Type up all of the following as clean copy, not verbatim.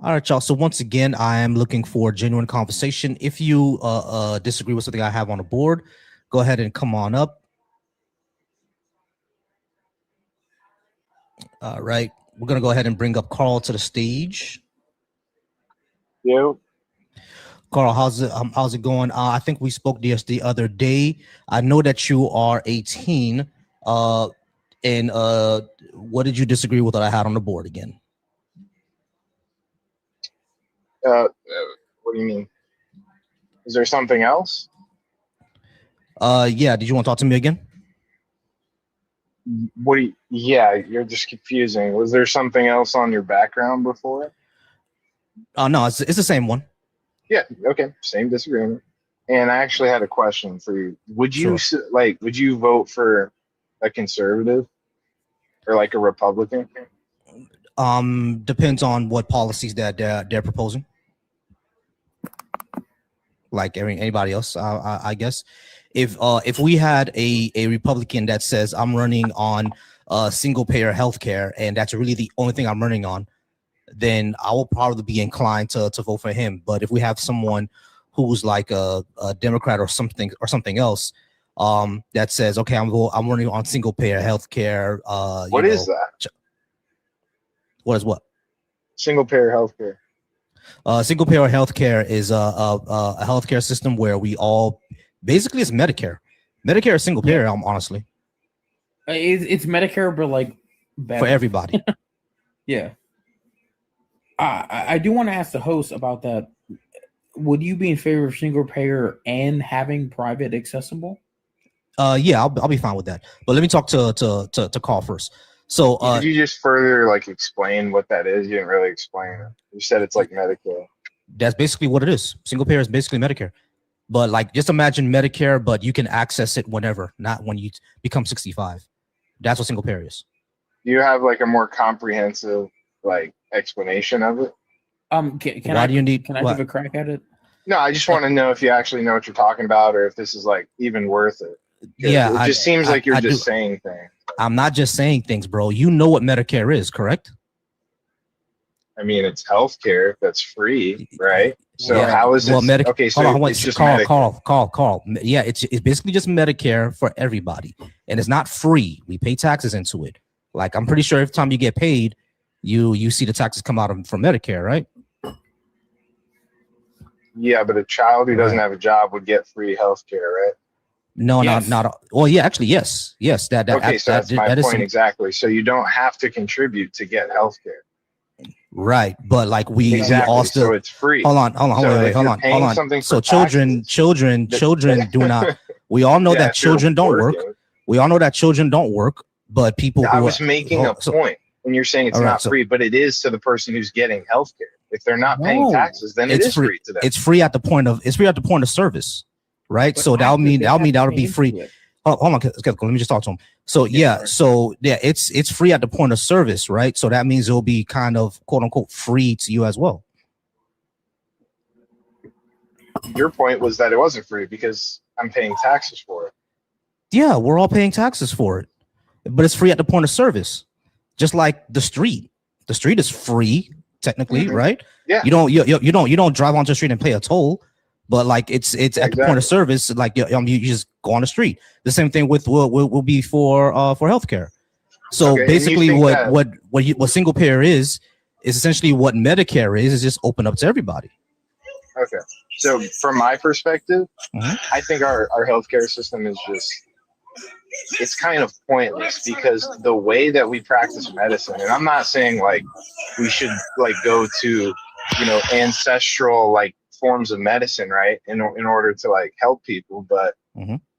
All right, y'all. So once again, I am looking for genuine conversation. If you disagree with something I have on the board, go ahead and come on up. All right. We're going to go ahead and bring up Carl to the stage. Yo. Carl, how's it going? I think we spoke the other day. I know that you are 18. And what did you disagree with that I had on the board again? What do you mean? Is there something else? Yeah. Did you want to talk to me again? What do you, yeah, you're just confusing. Was there something else on your background before? No, it's the same one. Yeah, okay, same disagreement. And I actually had a question for you. Would you would you vote for a conservative or like a Republican? Depends on what policies that they're proposing. Like anybody else, I guess. If we had a Republican that says I'm running on single payer healthcare and that's really the only thing I'm running on, then I will probably be inclined to vote for him. But if we have someone who's like a Democrat or something else, that says, okay, I'm running on single payer healthcare. What is that? What is what? Single payer healthcare. Single payer healthcare is a healthcare system where we all basically it's Medicare. Medicare is single payer. Honestly, it's Medicare, but like for everybody. Yeah. I do want to ask the host about that. Would you be in favor of single payer and having private accessible? Yeah, I'll be fine with that. But let me talk to Carl first. So could you just further like explain what that is? You didn't really explain it. You said it's like Medicare. That's basically what it is. Single payer is basically Medicare. But like just imagine Medicare, but you can access it whenever, not when you become 65. That's what single payer is. Do you have like a more comprehensive like explanation of it? Can I give a crack at it? No, I just want to know if you actually know what you're talking about, or if this is like even worth it. Yeah, it just seems like you're just saying things. I'm not just saying things, bro. You know what Medicare is, correct? I mean, it's healthcare that's free, right? So how is it? Okay, so it's just Carl. Yeah, it's basically just Medicare for everybody, and it's not free. We pay taxes into it. Like I'm pretty sure every time you get paid, you see the taxes come out from Medicare, right? Yeah, but a child who doesn't have a job would get free healthcare, right? No, not. Well, yeah, actually, yes. Okay, so that's my point exactly. So you don't have to contrip to get healthcare. Right, but like we all still. So it's free. Hold on. So children do not. We all know that children don't work. We all know that children don't work, but people. I was making a point when you're saying it's not free, but it is to the person who's getting healthcare. If they're not paying taxes, then it is free to them. It's free at the point of service, right? So that'll mean that'll be free. Hold on, let me just talk to him. So it's free at the point of service, right? So that means it'll be kind of quote unquote free to you as well. Your point was that it wasn't free because I'm paying taxes for it. Yeah, we're all paying taxes for it, but it's free at the point of service, just like the street. The street is free technically, right? Yeah. You don't drive onto the street and pay a toll. But like it's at the point of service, like you just go on the street. The same thing will be for healthcare. So basically, what single payer is essentially what Medicare is just open up to everybody. Okay. So from my perspective, I think our healthcare system is it's kind of pointless because the way that we practice medicine, and I'm not saying like we should like go to ancestral like forms of medicine, right, in order to like help people, but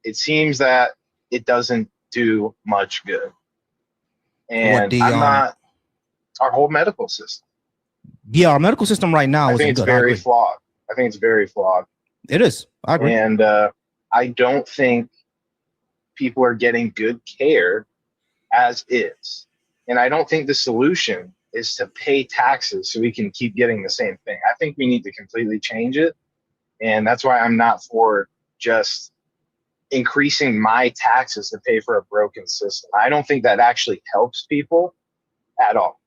it seems that it doesn't do much good. And our whole medical system. Yeah, our medical system right now I think it's very flawed. It is. I agree. And I don't think people are getting good care as is. And I don't think the solution is to pay taxes so we can keep getting the same thing. I think we need to completely change it. And that's why I'm not for just increasing my taxes to pay for a broken system. I don't think that actually helps people at all.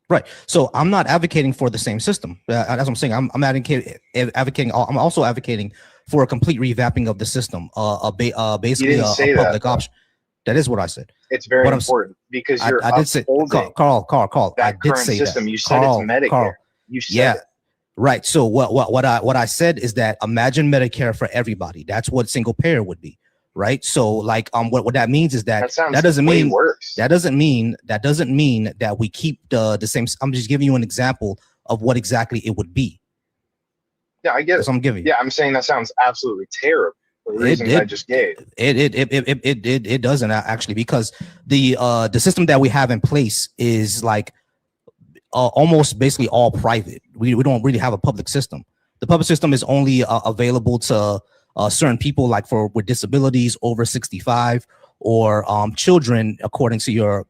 Right. So I'm not advocating for the same system. That's what I'm saying. I'm advocating. I'm also advocating for a complete revamping of the system. Basically a public option. That is what I said. It's very important because you're I did say, Carl. I did say system. that. You said it's Medicare. Carl, you said it. Right. So what I said is that imagine Medicare for everybody. That's what single payer would be. Right. So like what that means is that doesn't mean that we keep the same. I'm just giving you an example of what exactly it would be. Yeah, I get it. I'm giving you. Yeah, I'm saying that sounds absolutely terrible for the reasons I just gave. It doesn't actually, because the system that we have in place is like almost basically all private. We don't really have a public system. The public system is only available to certain people, like with disabilities over 65 or children, according to your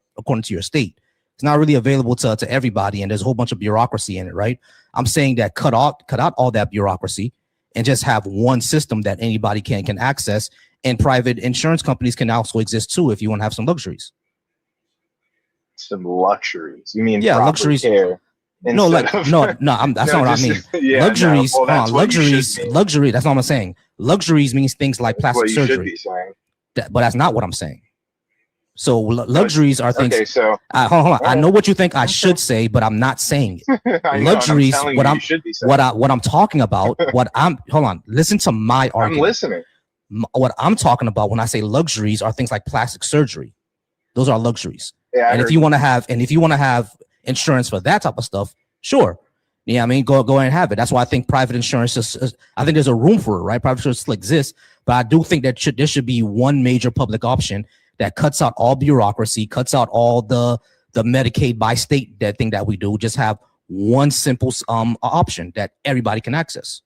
state. It's not really available to everybody, and there's a whole bunch of bureaucracy in it, right? I'm saying that cut out all that bureaucracy and just have one system that anybody can access, and private insurance companies can also exist too if you want to have some luxuries. Some luxuries? You mean luxuries? Care no, that's not what I mean. Yeah, luxuries, luxury. That's not what I'm saying. Luxuries means things like plastic surgery. But that's not what I'm saying. So luxuries are things. Okay, so hold on. I know what you think I should say, but I'm not saying it. Luxuries. What I'm talking about. Hold on. Listen to my argument. I'm listening. What I'm talking about when I say luxuries are things like plastic surgery. Those are luxuries. Yeah, and if you want to have insurance for that type of stuff, sure. Yeah, I mean, go ahead and have it. That's why I think private insurance I think there's a room for it, right? Private insurance still exists, but I do think that there should be one major public option that cuts out all bureaucracy, cuts out all the Medicaid by state thing that we do. Just have one simple option that everybody can access.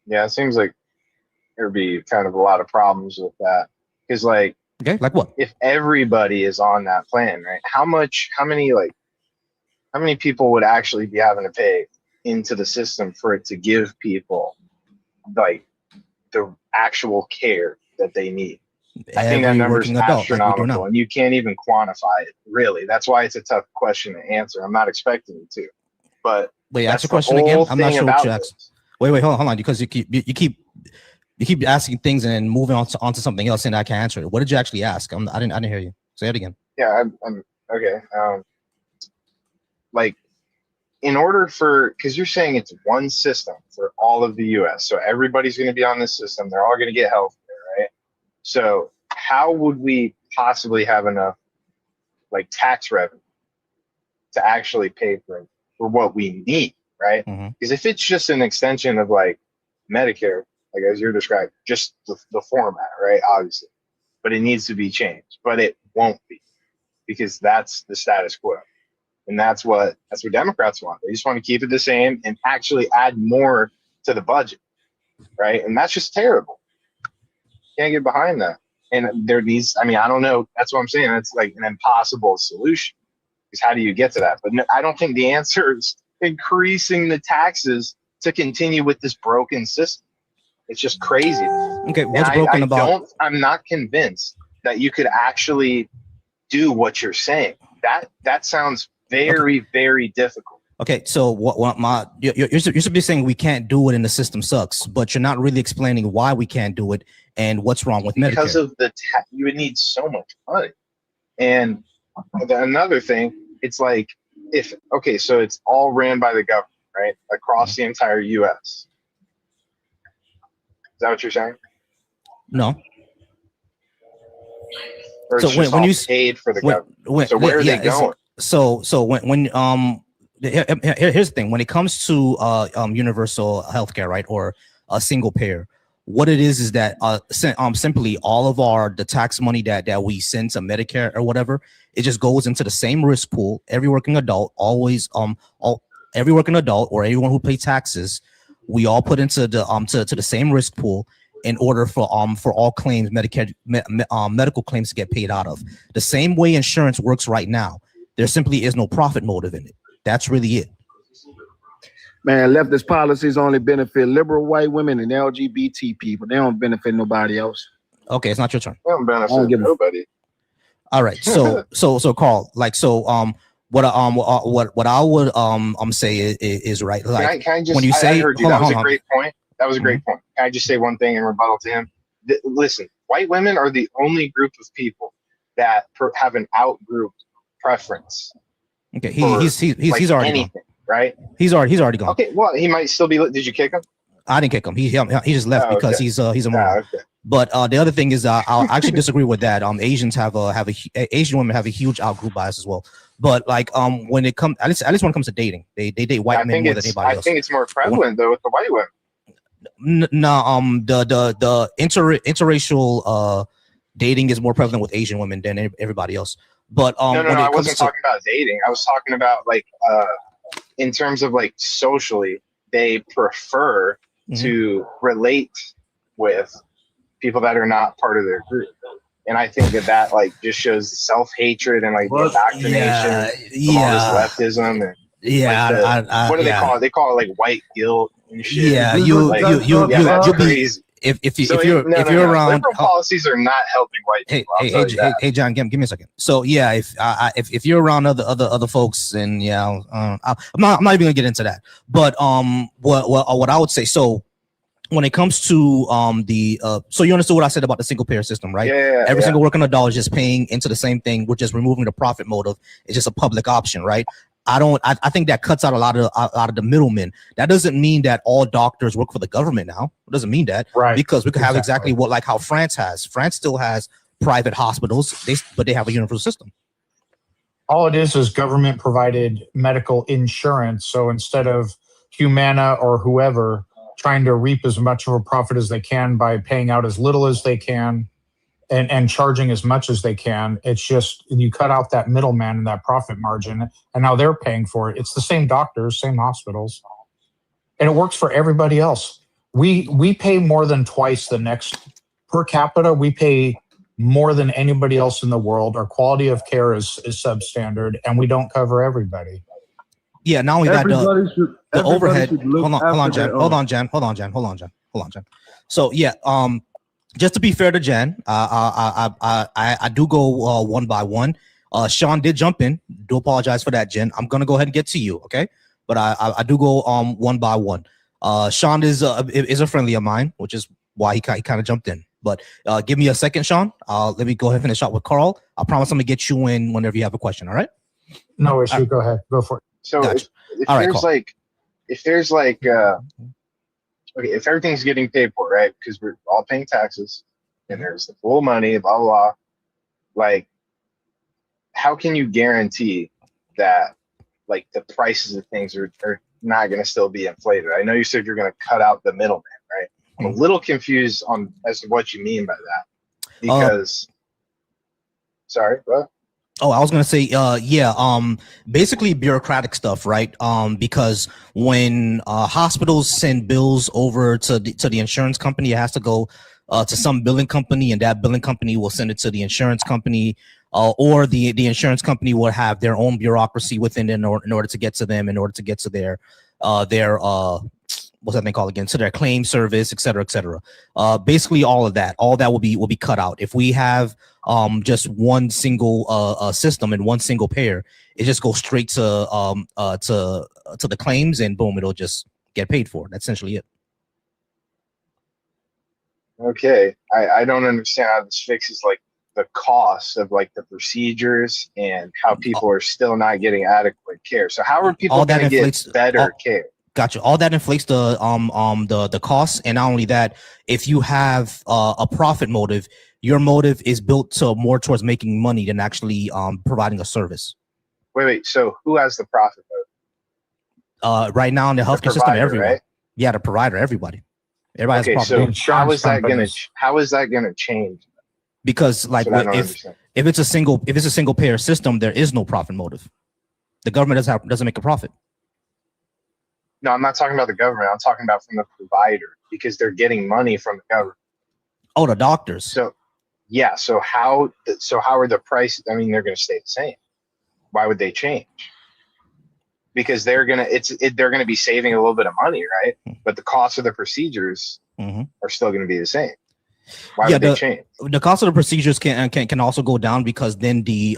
Yeah, it seems like there'd be kind of a lot of problems with that, because like what? If everybody is on that plan, right? How many people would actually be having to pay into the system for it to give people like the actual care that they need? I think that number is astronomical, and you can't even quantify it, really. That's why it's a tough question to answer. I'm not expecting you to, but wait, ask the question again. I'm not sure what you asked. Wait, hold on, because you keep asking things and then moving onto something else, and I can't answer it. What did you actually ask? I didn't hear you. Say it again. Yeah, I'm okay. Like, in order because you're saying it's one system for all of the U.S., so everybody's going to be on this system. They're all going to get health care, right? So how would we possibly have enough like tax revenue to actually pay for what we need, right? Because if it's just an extension of like Medicare, like as you're describing, just the format, right? Obviously, but it needs to be changed, but it won't be, because that's the status quo. And that's what Democrats want. They just want to keep it the same and actually add more to the budget, right? And that's just terrible. Can't get behind that. And there needs, I don't know. That's what I'm saying. That's like an impossible solution, because how do you get to that? But no, I don't think the answer is increasing the taxes to continue with this broken system. It's just crazy. Okay, what's broken about? I'm not convinced that you could actually do what you're saying. That sounds very, very difficult. Okay, so you're simply saying we can't do it and the system sucks, but you're not really explaining why we can't do it and what's wrong with Medicare. Because of you would need so much money. And another thing, it's like so it's all ran by the government, right? Across the entire U.S. Is that what you're saying? No. Or it's when you paid for the government. So where are they going? So when here's the thing, when it comes to universal healthcare, right, or a single payer, what it is that simply all of the tax money that we send to Medicare or whatever, it just goes into the same risk pool. Every working adult every working adult or everyone who pays taxes, we all put into the to the same risk pool in order for all claims, medical claims to get paid out of. The same way insurance works right now. There simply is no profit motive in it. That's really it. Man, leftist policies only benefit liberal white women and LGBT people. They don't benefit nobody else. Okay, it's not your turn. They don't benefit nobody. All right. So Carl, like, what I would say is right. Like, can I just, when you I say, heard you. hold That on, was hold a on. great point. That was a great point. Can I just say one thing in rebuttal to him? Listen, white women are the only group of people that have an out group preference. Okay, he's already anything, gone. Right? He's already gone. Okay, well, he might still be. Did you kick him? I didn't kick him. He just left because he's a moron. Okay. But the other thing is, I'll actually disagree with that. Asians Asian women have a huge out group bias as well. But like when it comes, at least when it comes to dating, they date white men more than anybody else. I think it's more prevalent though with the white women. No, the interracial dating is more prevalent with Asian women than everybody else. But no, I wasn't talking about dating. I was talking about like in terms of like socially, they prefer to relate with people that are not part of their group. And I think that like just shows self-hatred and like the indoctrination of all this leftism and what do they call it? They call it like white guilt and shit. Yeah, that's crazy. If you're around, liberal policies are not helping white people. Hey, John, give me a second. So yeah, if you're around other folks, and I'm not even gonna get into that. But what I would say, so when it comes to so you understood what I said about the single payer system, right? Every single working adult is just paying into the same thing. We're just removing the profit motive. It's just a public option, right? I think that cuts out a lot of the middlemen. That doesn't mean that all doctors work for the government now. It doesn't mean that, right? Because we could have exactly what, like how France has. France still has private hospitals, but they have a universal system. All it is government provided medical insurance. So instead of Humana or whoever trying to reap as much of a profit as they can by paying out as little as they can and charging as much as they can, it's just you cut out that middleman and that profit margin, and now they're paying for it. It's the same doctors, same hospitals, and it works for everybody else. We pay more than twice the next per capita. We pay more than anybody else in the world. Our quality of care is substandard, and we don't cover everybody. Yeah, not only that, the overhead. Hold on, Jan. So yeah, just to be fair to Jan, I do go one by one. Sean did jump in. Do apologize for that, Jen. I'm gonna go ahead and get to you, okay? But I do go one by one. Sean is a friendly of mine, which is why he kind of jumped in. But give me a second, Sean. Let me go ahead and finish out with Carl. I promise I'm gonna get you in whenever you have a question. All right? No issue. Go ahead. Go for it. So gotcha. if there's if everything's getting paid for, right? Because we're all paying taxes and there's the full money, blah, blah, blah. Like, how can you guarantee that like the prices of things are not going to still be inflated? I know you said you're going to cut out the middleman, right? I'm a little confused as to what you mean by that. Because, sorry, what? Oh, I was gonna say, basically bureaucratic stuff, right? Because when hospitals send bills over to the insurance company, it has to go to some billing company, and that billing company will send it to the insurance company, or the insurance company will have their own bureaucracy within it in order to get to them, in order to get to their what's that thing called again? So their claim service, et cetera, et cetera. Basically all that will be cut out. If we have just one single system and one single payer, it just goes straight to the claims, and boom, it'll just get paid for. That's essentially it. Okay. I don't understand how this fixes like the cost of like the procedures and how people are still not getting adequate care. So how are people going to get better care? Gotcha. All that inflates the costs, and not only that, if you have a profit motive, your motive is built to more towards making money than actually providing a service. Wait. So who has the profit motive? Right now in the healthcare system, everyone. Right? Yeah, the provider, everybody. Everybody has a profit. So how is that gonna change? Because like if it's a single payer system, there is no profit motive. The government doesn't make a profit. No, I'm not talking about the government. I'm talking about from the provider, because they're getting money from the government. Oh, the doctors. So, yeah. So how are the prices? I mean, they're going to stay the same. Why would they change? Because they're going to be saving a little bit of money, right? But the cost of the procedures are still going to be the same. Why would they change? The cost of the procedures can also go down because then the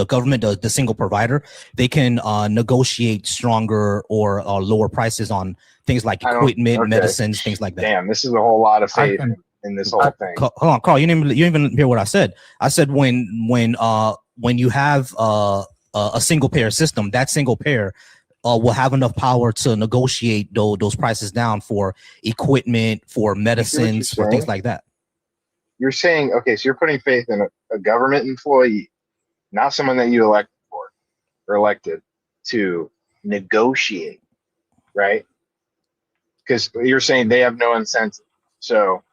government, the single provider, they can negotiate stronger or lower prices on things like equipment, medicines, things like that. Damn, this is a whole lot of faith in this whole thing. Hold on, Carl, you didn't even hear what I said. I said when you have a single payer system, that single payer will have enough power to negotiate those prices down for equipment, for medicines, for things like that. You're saying, okay, so you're putting faith in a government employee, not someone that you elected for or elected to negotiate, right? Because you're saying they have no incentive. So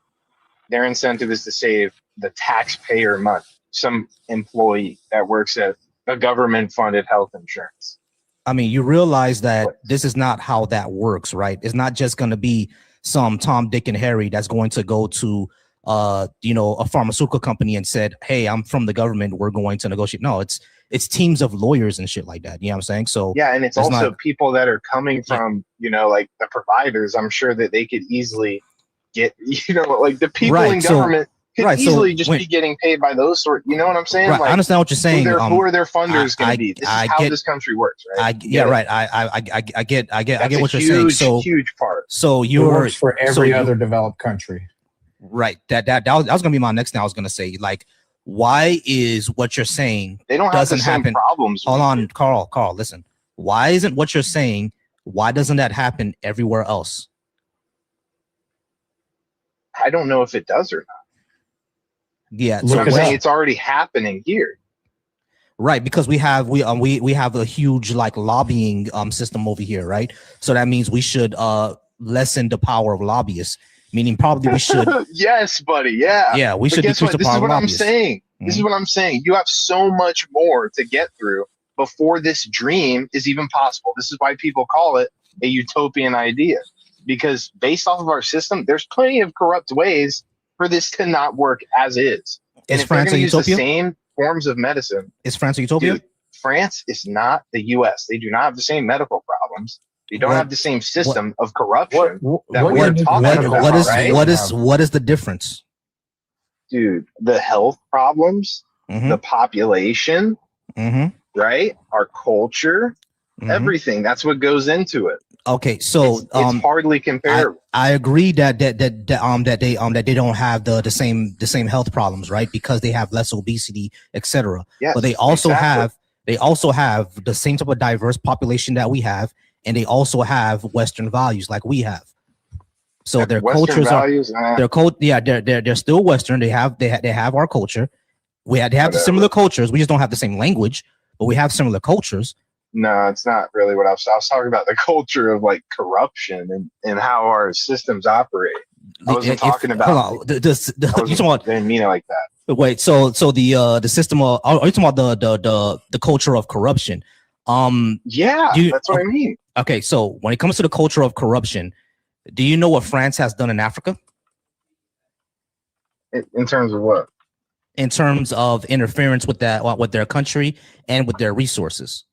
their incentive is to save the taxpayer money, some employee that works at a government-funded health insurance. I mean, you realize that this is not how that works, right? It's not just going to be some Tom, Dick, and Harry that's going to go to, a pharmaceutical company and said, "Hey, I'm from the government. We're going to negotiate." No, it's teams of lawyers and shit like that. You know what I'm saying? So yeah, and it's also people that are coming from, like the providers. I'm sure that they could easily get, like the people in government. Could easily just be getting paid by those sort. You know what I'm saying? Right, like, I understand what you're saying. Who are their funders going to be? This is how this country works, right? I get what you're saying. So huge part. So it works for every other developed country. Right. That was going to be my next thing. I was going to say, like, why is what you're saying they don't have the same problems? Hold on, Carl. Listen. Why isn't what you're saying? Why doesn't that happen everywhere else? I don't know if it does or not. Yeah, so I'm saying it's already happening here, right? Because we have a huge like lobbying system over here, right? So that means we should lessen the power of lobbyists. Meaning, probably we should. Yes, buddy. Yeah, we should decrease the power of lobbyists. This is what I'm saying. You have so much more to get through before this dream is even possible. This is why people call it a utopian idea, because based off of our system, there's plenty of corrupt ways for this to not work as is. And if they're going to use the same forms of medicine. Is France a utopia? Dude, France is not the U.S. They do not have the same medical problems. They don't have the same system of corruption that we're talking about. What is the difference? Dude, the health problems, the population, right? Our culture, everything. That's what goes into it. Okay, so it's hardly comparable. I agree that they don't have the same health problems, right? Because they have less obesity, etc. Yes, but they also have the same type of diverse population that we have, and they also have Western values like we have. So their Western cultures they're still Western. They have our culture. They have the similar cultures. We just don't have the same language, but we have similar cultures. No, it's not really what I was talking about. The culture of like corruption and how our systems operate. I wasn't talking about. Hold on. Didn't mean it like that. Wait. So the system of. Are you talking about the culture of corruption? Yeah, that's what I mean. Okay, so when it comes to the culture of corruption, do you know what France has done in Africa? In terms of what? In terms of interference with their country and with their resources.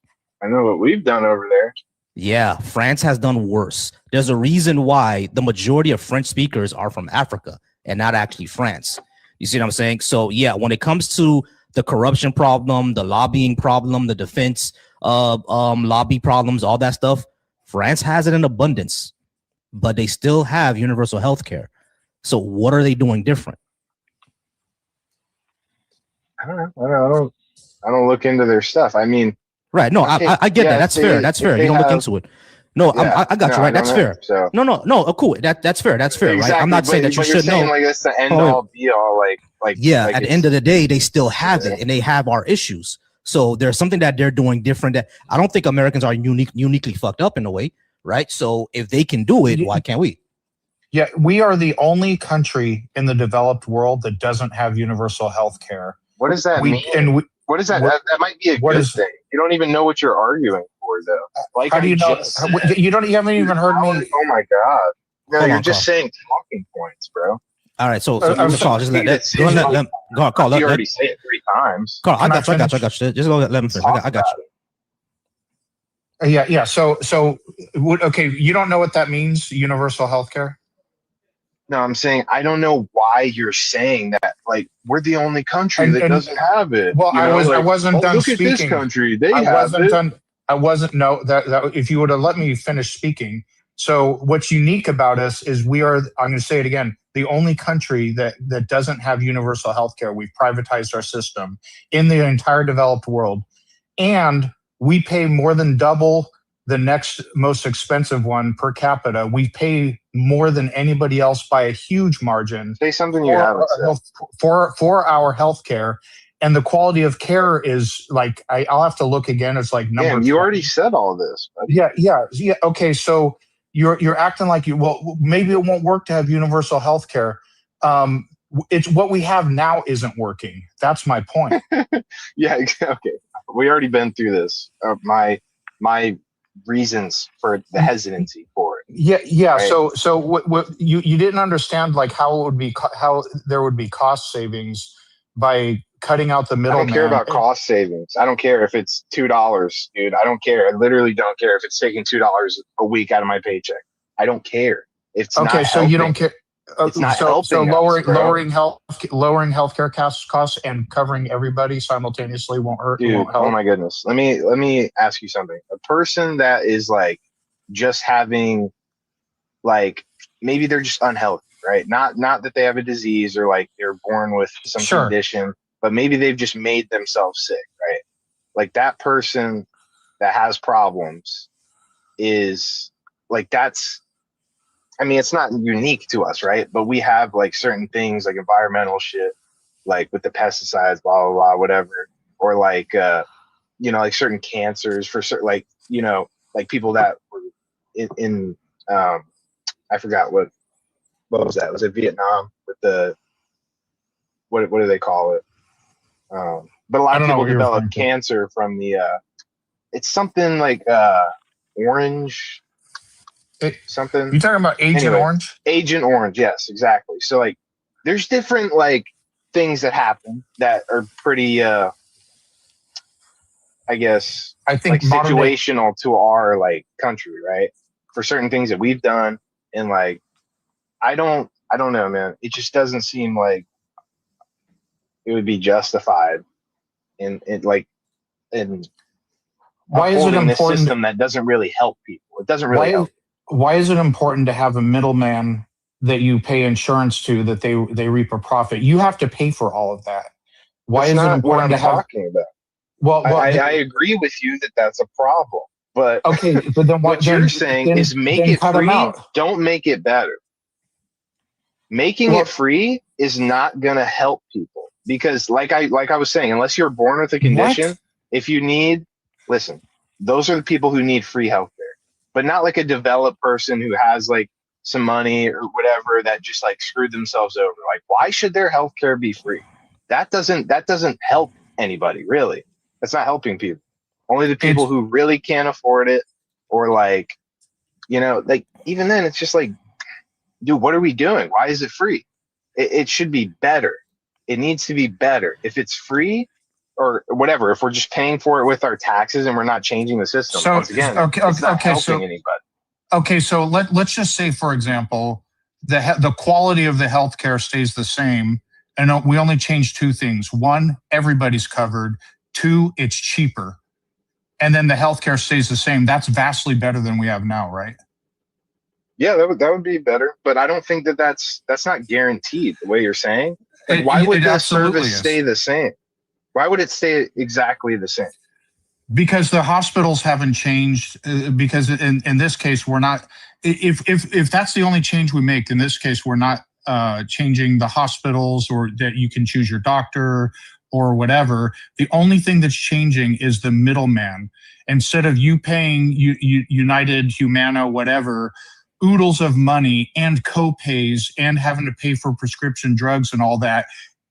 I know what we've done over there. Yeah, France has done worse. There's a reason why the majority of French speakers are from Africa and not actually France. You see what I'm saying? So yeah, when it comes to the corruption problem, the lobbying problem, the defense lobby problems, all that stuff, France has it in abundance, but they still have universal health care. So what are they doing different? I don't know. I don't look into their stuff. I mean, right. No, I get that. That's fair. That's fair. You don't look into it. No, I got you. Right. That's fair. So. No. Cool. That's fair. That's fair. Exactly, right. I'm not saying that you should know. Like that's the end all be all. Like yeah. At the end of the day, they still have it, and they have our issues. So there's something that they're doing different. That I don't think Americans are uniquely fucked up in a way, right? So if they can do it, why can't we? Yeah, we are the only country in the developed world that doesn't have universal health care. What does that mean? What is that? That might be a good thing. You don't even know what you're arguing for, though. Like, how do you know? You haven't even heard me. Oh my god! No, you're just saying talking points, bro. All right, so Carl, just let Carl. You already say it 3 times. Carl, I got you. Just let him finish. I got you. Yeah. So, okay, you don't know what that means, universal health care? No, I'm saying I don't know why you're saying that. Like, we're the only country that doesn't have it. Well, You know, I like, wasn't oh, done look at this speaking. country. They I have wasn't it. done. I wasn't. No, that if you would have let me finish speaking. So what's unique about us is we are. I'm going to say it again. The only country that doesn't have universal health care. We've privatized our system in the entire developed world, and we pay more than double the next most expensive one per capita. We pay more than anybody else by a huge margin Say something you haven't said. for our health care. And the quality of care is like, I'll have to look again. It's like number. Damn, you already said all this. Buddy. Yeah. Okay, so you're acting like maybe it won't work to have universal health care. It's what we have now isn't working. That's my point. Yeah, okay. We already been through this. My reasons for the hesitancy for it. Yeah. Right? So what you didn't understand, like how there would be cost savings by cutting out the I middleman. don't care about cost savings. I don't care if it's $2, dude. I don't care. I literally don't care if it's taking $2 a week out of my paycheck. I don't care. It's okay. not So helping. You don't care. It's not helping. So lowering healthcare costs and covering everybody simultaneously won't hurt. Dude, won't help. oh my goodness. Let me ask you something. A person that is like just having, like, maybe they're just unhealthy, right? Not that they have a disease or like they're born with some condition, but maybe they've just made themselves sick, right? Like that person that has problems is like, I mean, it's not unique to us, right? But we have like certain things like environmental shit, like with the pesticides, blah, blah, blah, whatever. Or like, like certain cancers for certain, like, like people that were in I forgot what was that? Was it Vietnam with the, what do they call it? But a lot of people develop cancer from the, it's something like orange, something. You talking about Agent Orange? Agent Orange, yes, exactly. So like, there's different like things that happen that are pretty, I guess, I think like situational to our like country, right? For certain things that we've done, and like, I don't know, man. It just doesn't seem like it would be justified in why is it important? This system that doesn't really help people. It doesn't really help. Why is it important to have a middleman that you pay insurance to, that they reap a profit? You have to pay for all of that. Why is it important to have? Talking about? Well, I agree with you that that's a problem. But okay, but then what you're saying is make it free. Don't make it better. Making it free is not gonna help people, because like I was saying, unless you're born with a condition, if you need, listen, those are the people who need free healthcare, but not like a developed person who has like some money or whatever that just like screwed themselves over. Like, why should their healthcare be free? That doesn't help anybody, really. That's not helping people. Only the people who really can't afford it, or like, like, even then it's just like, dude, what are we doing? Why is it free? It should be better. It needs to be better. If it's free or whatever, if we're just paying for it with our taxes and we're not changing the system, once again, it's not helping anybody. Okay, so let's just say, for example, the quality of the healthcare stays the same, and we only change two things. One, everybody's covered. Two, it's cheaper. And then the healthcare stays the same. That's vastly better than we have now, right? Yeah, that would be better, but I don't think that's not guaranteed the way you're saying. Like, why would the service stay the same? Why would it stay exactly the same? Because the hospitals haven't changed. Because in this case, we're not. If that's the only change we make, in this case, we're not changing the hospitals, or that you can choose your doctor or whatever. The only thing that's changing is the middleman. Instead of you paying United, Humana, whatever, oodles of money and co-pays and having to pay for prescription drugs and all that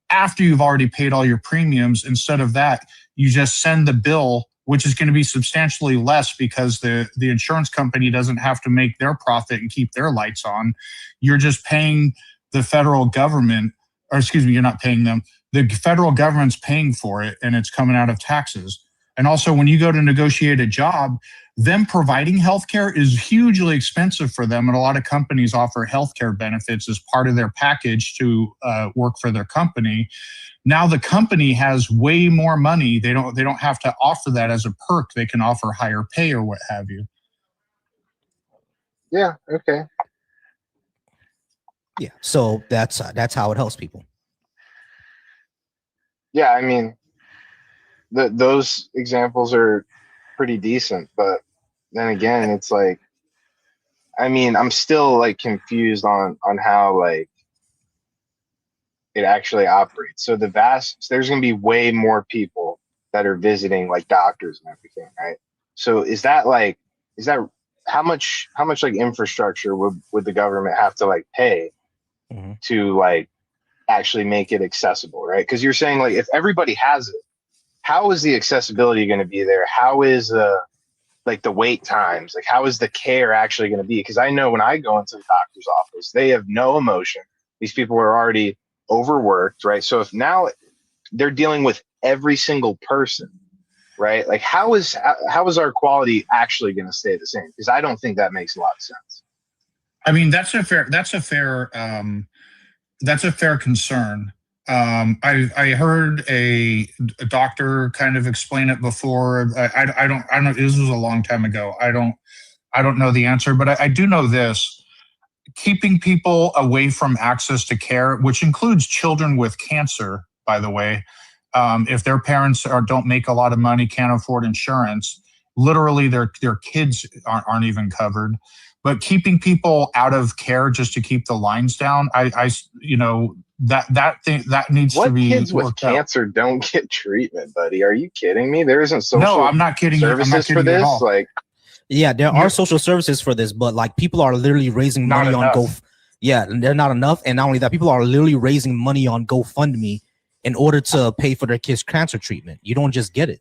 after you've already paid all your premiums, instead of that, you just send the bill, which is going to be substantially less because the insurance company doesn't have to make their profit and keep their lights on. You're just paying the federal government, or excuse me, you're not paying them. The federal government's paying for it, and it's coming out of taxes. And also, when you go to negotiate a job, them providing healthcare is hugely expensive for them. And a lot of companies offer healthcare benefits as part of their package to work for their company. Now the company has way more money. They don't have to offer that as a perk. They can offer higher pay or what have you. Yeah. Okay. Yeah. So that's how it helps people. Yeah. I mean, those examples are pretty decent, but then again, it's like, I mean, I'm still like confused on how like it actually operates. So there's going to be way more people that are visiting like doctors and everything, right? So is that how much like infrastructure would the government have to like pay to like actually make it accessible, right? Because you're saying like if everybody has it, how is the accessibility going to be there? How is like the wait times? Like how is the care actually going to be? Because I know when I go into the doctor's office, they have no emotion. These people are already overworked, right? So if now they're dealing with every single person, right? Like how is our quality actually going to stay the same? Because I don't think that makes a lot of sense. I mean, that's a fair concern. I heard a doctor kind of explain it before. I don't know. This was a long time ago. I don't know the answer, but I do know this. Keeping people away from access to care, which includes children with cancer, by the way, if their parents don't make a lot of money, can't afford insurance, literally their kids aren't even covered. But keeping people out of care just to keep the lines down, that needs to be. What kids with cancer don't get treatment, buddy? Are you kidding me? There isn't social. No, I'm not kidding. Services for this, like. Yeah, there are social services for this, but like people are literally raising money on Yeah, they're not enough, and not only that, people are literally raising money on GoFundMe in order to pay for their kids' cancer treatment. You don't just get it.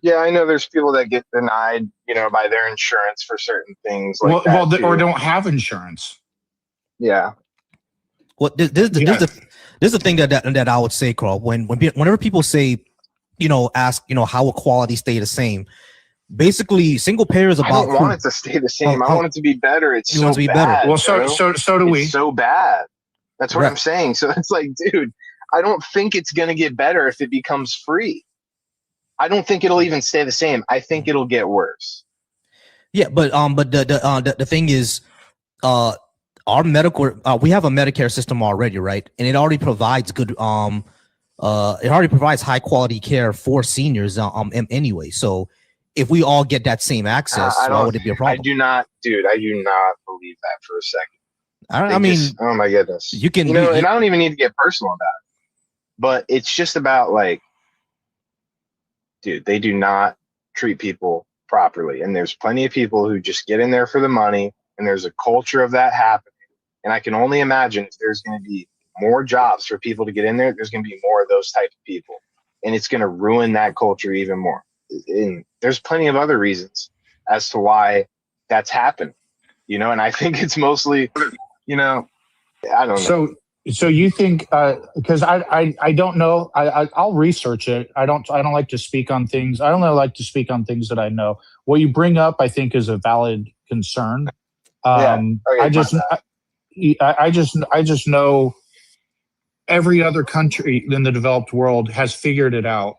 Yeah, I know there's people that get denied, by their insurance for certain things like that. Or don't have insurance. Yeah. Well, this is the thing that I would say, Carl. Whenever people say, ask, how will quality stay the same? Basically, single payer is about. I don't want it to stay the same. I want it to be better. It's so bad. Well, so do we. It's so bad. That's what I'm saying. So it's like, dude, I don't think it's gonna get better if it becomes free. I don't think it'll even stay the same. I think it'll get worse. Yeah, but the thing is, our medical we have a Medicare system already, right? And it already provides good it already provides high quality care for seniors anyway. So if we all get that same access, why would it be a problem? I do not believe that for a second. I mean, oh my goodness, you can, and I don't even need to get personal about it, but it's just about like, dude, they do not treat people properly, and there's plenty of people who just get in there for the money, and there's a culture of that happening. And I can only imagine if there's going to be more jobs for people to get in there, there's going to be more of those type of people, and it's going to ruin that culture even more. And there's plenty of other reasons as to why that's happened, and I think it's mostly, I don't know. So you think, because I don't know, I'll research it. I don't like to speak on things. I only like to speak on things that I know. What you bring up, I think, is a valid concern. I just know every other country in the developed world has figured it out.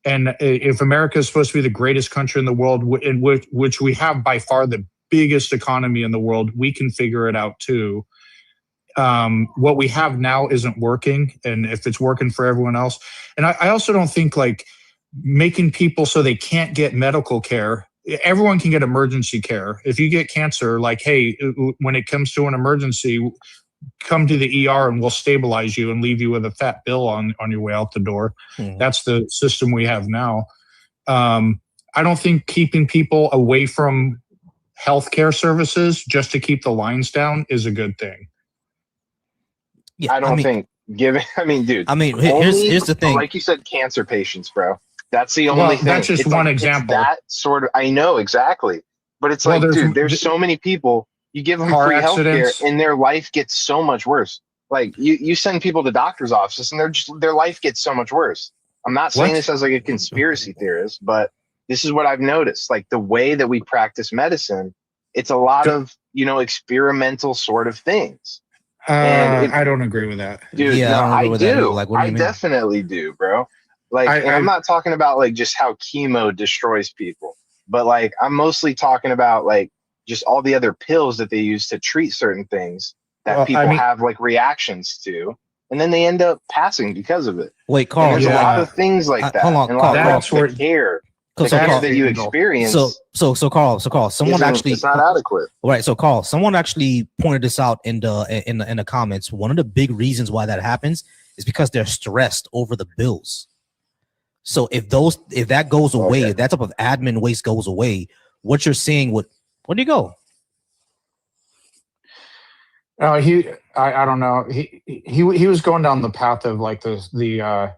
And if America is supposed to be the greatest country in the world, in which we have by far the biggest economy in the world, we can figure it out too. What we have now isn't working, and if it's working for everyone else. And I also don't think like making people so they can't get medical care. Everyone can get emergency care. If you get cancer, like, hey, when it comes to an emergency, come to the ER and we'll stabilize you and leave you with a fat bill on your way out the door. That's the system we have now. I don't think keeping people away from healthcare services just to keep the lines down is a good thing. Yeah, I don't think dude. Here's the thing. Like you said, cancer patients, bro. That's the only thing. That's just one example. That sort of, I know exactly, but it's like, dude, there's so many people. You give them free healthcare, and their life gets so much worse. Like you send people to doctor's offices, and their life gets so much worse. I'm not saying this as like a conspiracy theorist, but this is what I've noticed. Like the way that we practice medicine, it's a lot of, experimental sort of things. And I don't agree with that. dude, Yeah, no, I don't I agree with that either. do. Like, what do I you mean? definitely do, bro. Like, and I'm not talking about like just how chemo destroys people, but like I'm mostly talking about like just all the other pills that they use to treat certain things that people have like reactions to, and then they end up passing because of it. Wait, Carl. And there's a lot of things like that. Hold on, and a lot Carl. of like the care that you experience. So Carl, someone actually, it's not adequate. Right. So Carl, someone actually pointed this out in the comments. One of the big reasons why that happens is because they're stressed over the bills. So if that goes away, if that type of admin waste goes away, what you're seeing where do you go? I don't know. He was going down the path of like the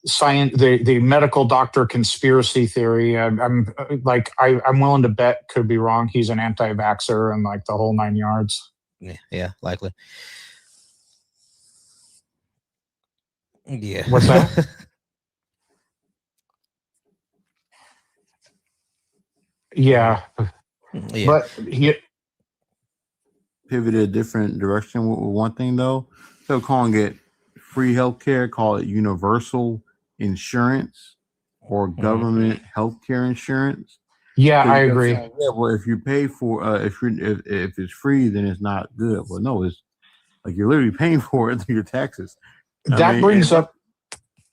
science, the medical doctor conspiracy theory. I'm willing to bet, could be wrong, he's an anti-vaxxer and like the whole 9 yards. Yeah, likely. Yeah. What's that? Yeah. But he pivoted a different direction with one thing though. So calling it free healthcare, call it universal insurance or government healthcare insurance. Yeah, I agree. Yeah, well, if you pay for if it's free, then it's not good. Well, no, it's like you're literally paying for it through your taxes. That brings up.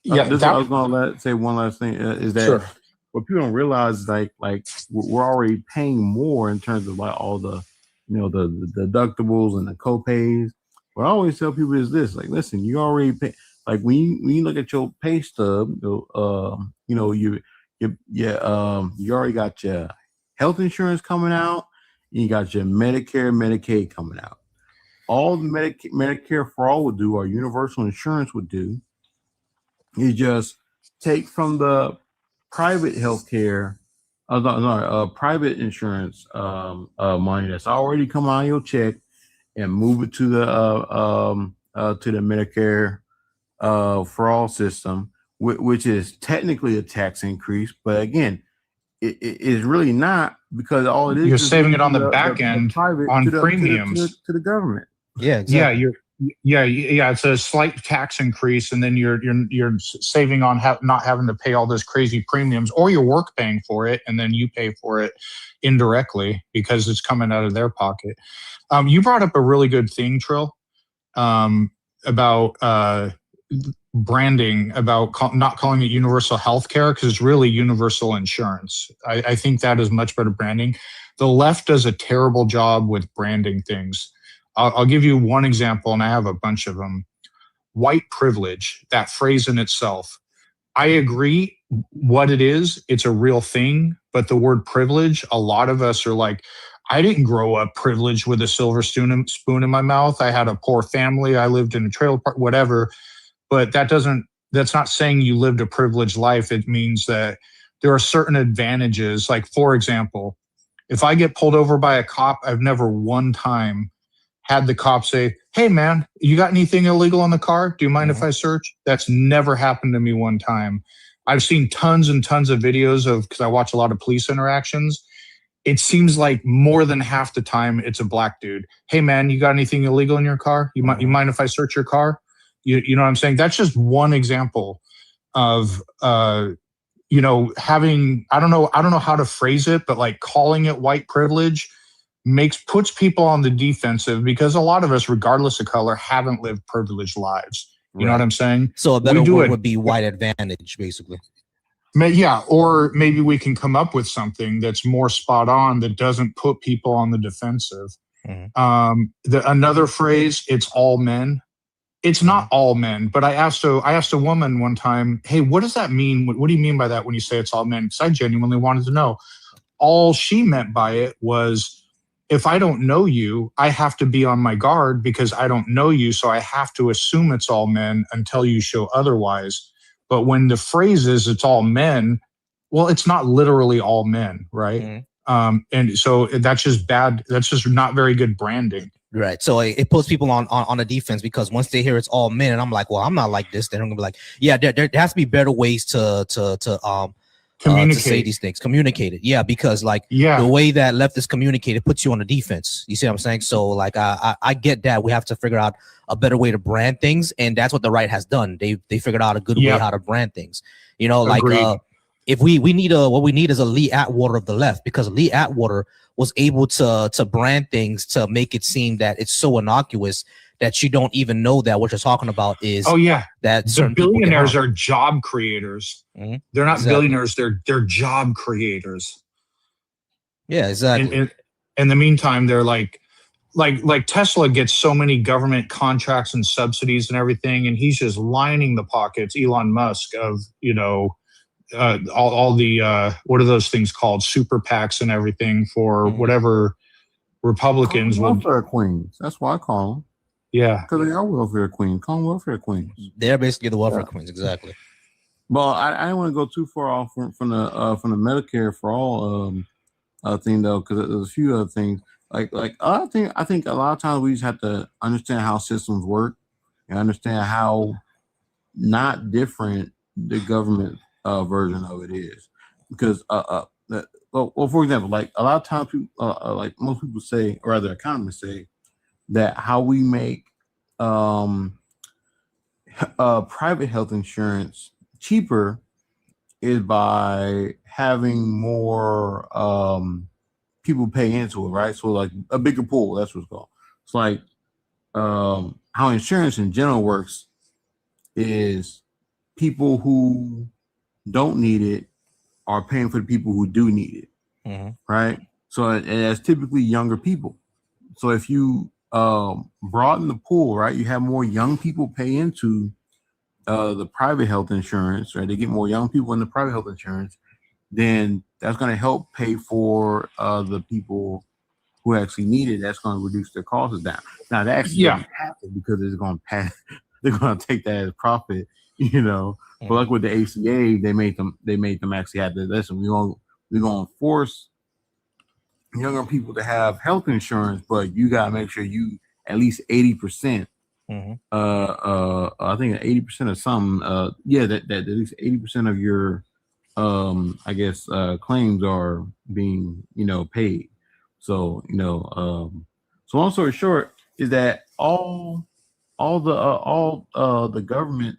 Yeah, I was going to say one last thing is that what people don't realize is like we're already paying more in terms of like all the the deductibles and the copays. What I always tell people is this: like, listen, you already pay. Like when you look at your pay stub, you already got your health insurance coming out. You got your Medicare, Medicaid coming out. All the Medicare for all would do, or universal insurance would do, you just take from the private healthcare, private insurance money that's already come out of your check and move it to the Medicare for all system, which is technically a tax increase, but again, it is really not, because all it is you're saving it on the back end on premiums to the government. Yeah, exactly. Yeah, it's a slight tax increase, and then you're saving on not having to pay all those crazy premiums, or your work paying for it, and then you pay for it indirectly because it's coming out of their pocket. You brought up a really good thing, Trill, about branding, about not calling it universal health care, because it's really universal insurance. I think that is much better branding. The left does a terrible job with branding things. I'll give you one example, and I have a bunch of them. White privilege, that phrase in itself. I agree what it is. It's a real thing. But the word privilege, a lot of us are like, I didn't grow up privileged with a silver spoon in my mouth. I had a poor family. I lived in a trailer park, whatever. But that's not saying you lived a privileged life. It means that there are certain advantages. Like, for example, if I get pulled over by a cop, I've never one time had the cop say, "Hey man, you got anything illegal in the car? Do you mind if I search?" That's never happened to me one time. I've seen tons and tons of videos because I watch a lot of police interactions. It seems like more than half the time it's a black dude. "Hey man, you got anything illegal in your car? You mind if I search your car?" You know what I'm saying? That's just one example of having, I don't know how to phrase it, but like calling it white privilege puts people on the defensive, because a lot of us, regardless of color, haven't lived privileged lives. You know what I'm saying? So a better word would be white advantage, basically. Yeah, or maybe we can come up with something that's more spot on that doesn't put people on the defensive. Another phrase, it's all men. It's not all men, but I asked a woman one time, "Hey, what does that mean? What do you mean by that when you say it's all men?" Because I genuinely wanted to know. All she meant by it was, if I don't know you, I have to be on my guard because I don't know you, so I have to assume it's all men until you show otherwise. But when the phrase is it's all men, well, it's not literally all men, right? And so that's just bad. That's just not very good branding. Right. So it puts people on the defense because once they hear it's all men, and I'm like, well, I'm not like this. Then I'm gonna be like, yeah, there has to be better ways to say these things, communicate it. Yeah, because like the way that leftists communicate, it puts you on the defense. You see what I'm saying? So like I get that we have to figure out a better way to brand things, and that's what the right has done. They figured out a good way how to brand things. You know, like if we need what we need is a Lee Atwater of the left, because Lee Atwater was able to brand things to make it seem that it's so innocuous that you don't even know that what you're talking about is that the billionaires are job creators. Mm-hmm. They're not billionaires, they're job creators. Yeah, exactly. In the meantime, they're like Tesla gets so many government contracts and subsidies and everything, and he's just lining the pockets, Elon Musk, of all the what are those things called, super PACs and everything for whatever Republicans welfare queens. That's why I call them. Yeah, because they are welfare queens. Call them welfare queens. They're basically the welfare queens, exactly. Well, I don't want to go too far off from the Medicare for all thing though, because there's a few other things. Like I think a lot of times we just have to understand how systems work and understand how not different the government version of it is. Because well, for example, like a lot of times people, like most people say, or rather economists say, that how we make private health insurance cheaper is by having more people pay into it, right? So like a bigger pool, that's what it's called. It's like how insurance in general works is people who don't need it are paying for the people who do need it, right? So and that's typically younger people. So if you broaden the pool, right, you have more young people pay into the private health insurance, right? They get more young people in the private health insurance, then that's going to help pay for the people who actually need it. That's going to reduce their costs down. Now that actually doesn't happen because it's going to pass. They're going to take that as profit, you know. But like with the ACA, they made them actually have to listen. We're going to force younger people to have health insurance, but you got to make sure you at least 80%. I think 80% of some that at least 80% of your I guess claims are being paid. So so long story short is that all the government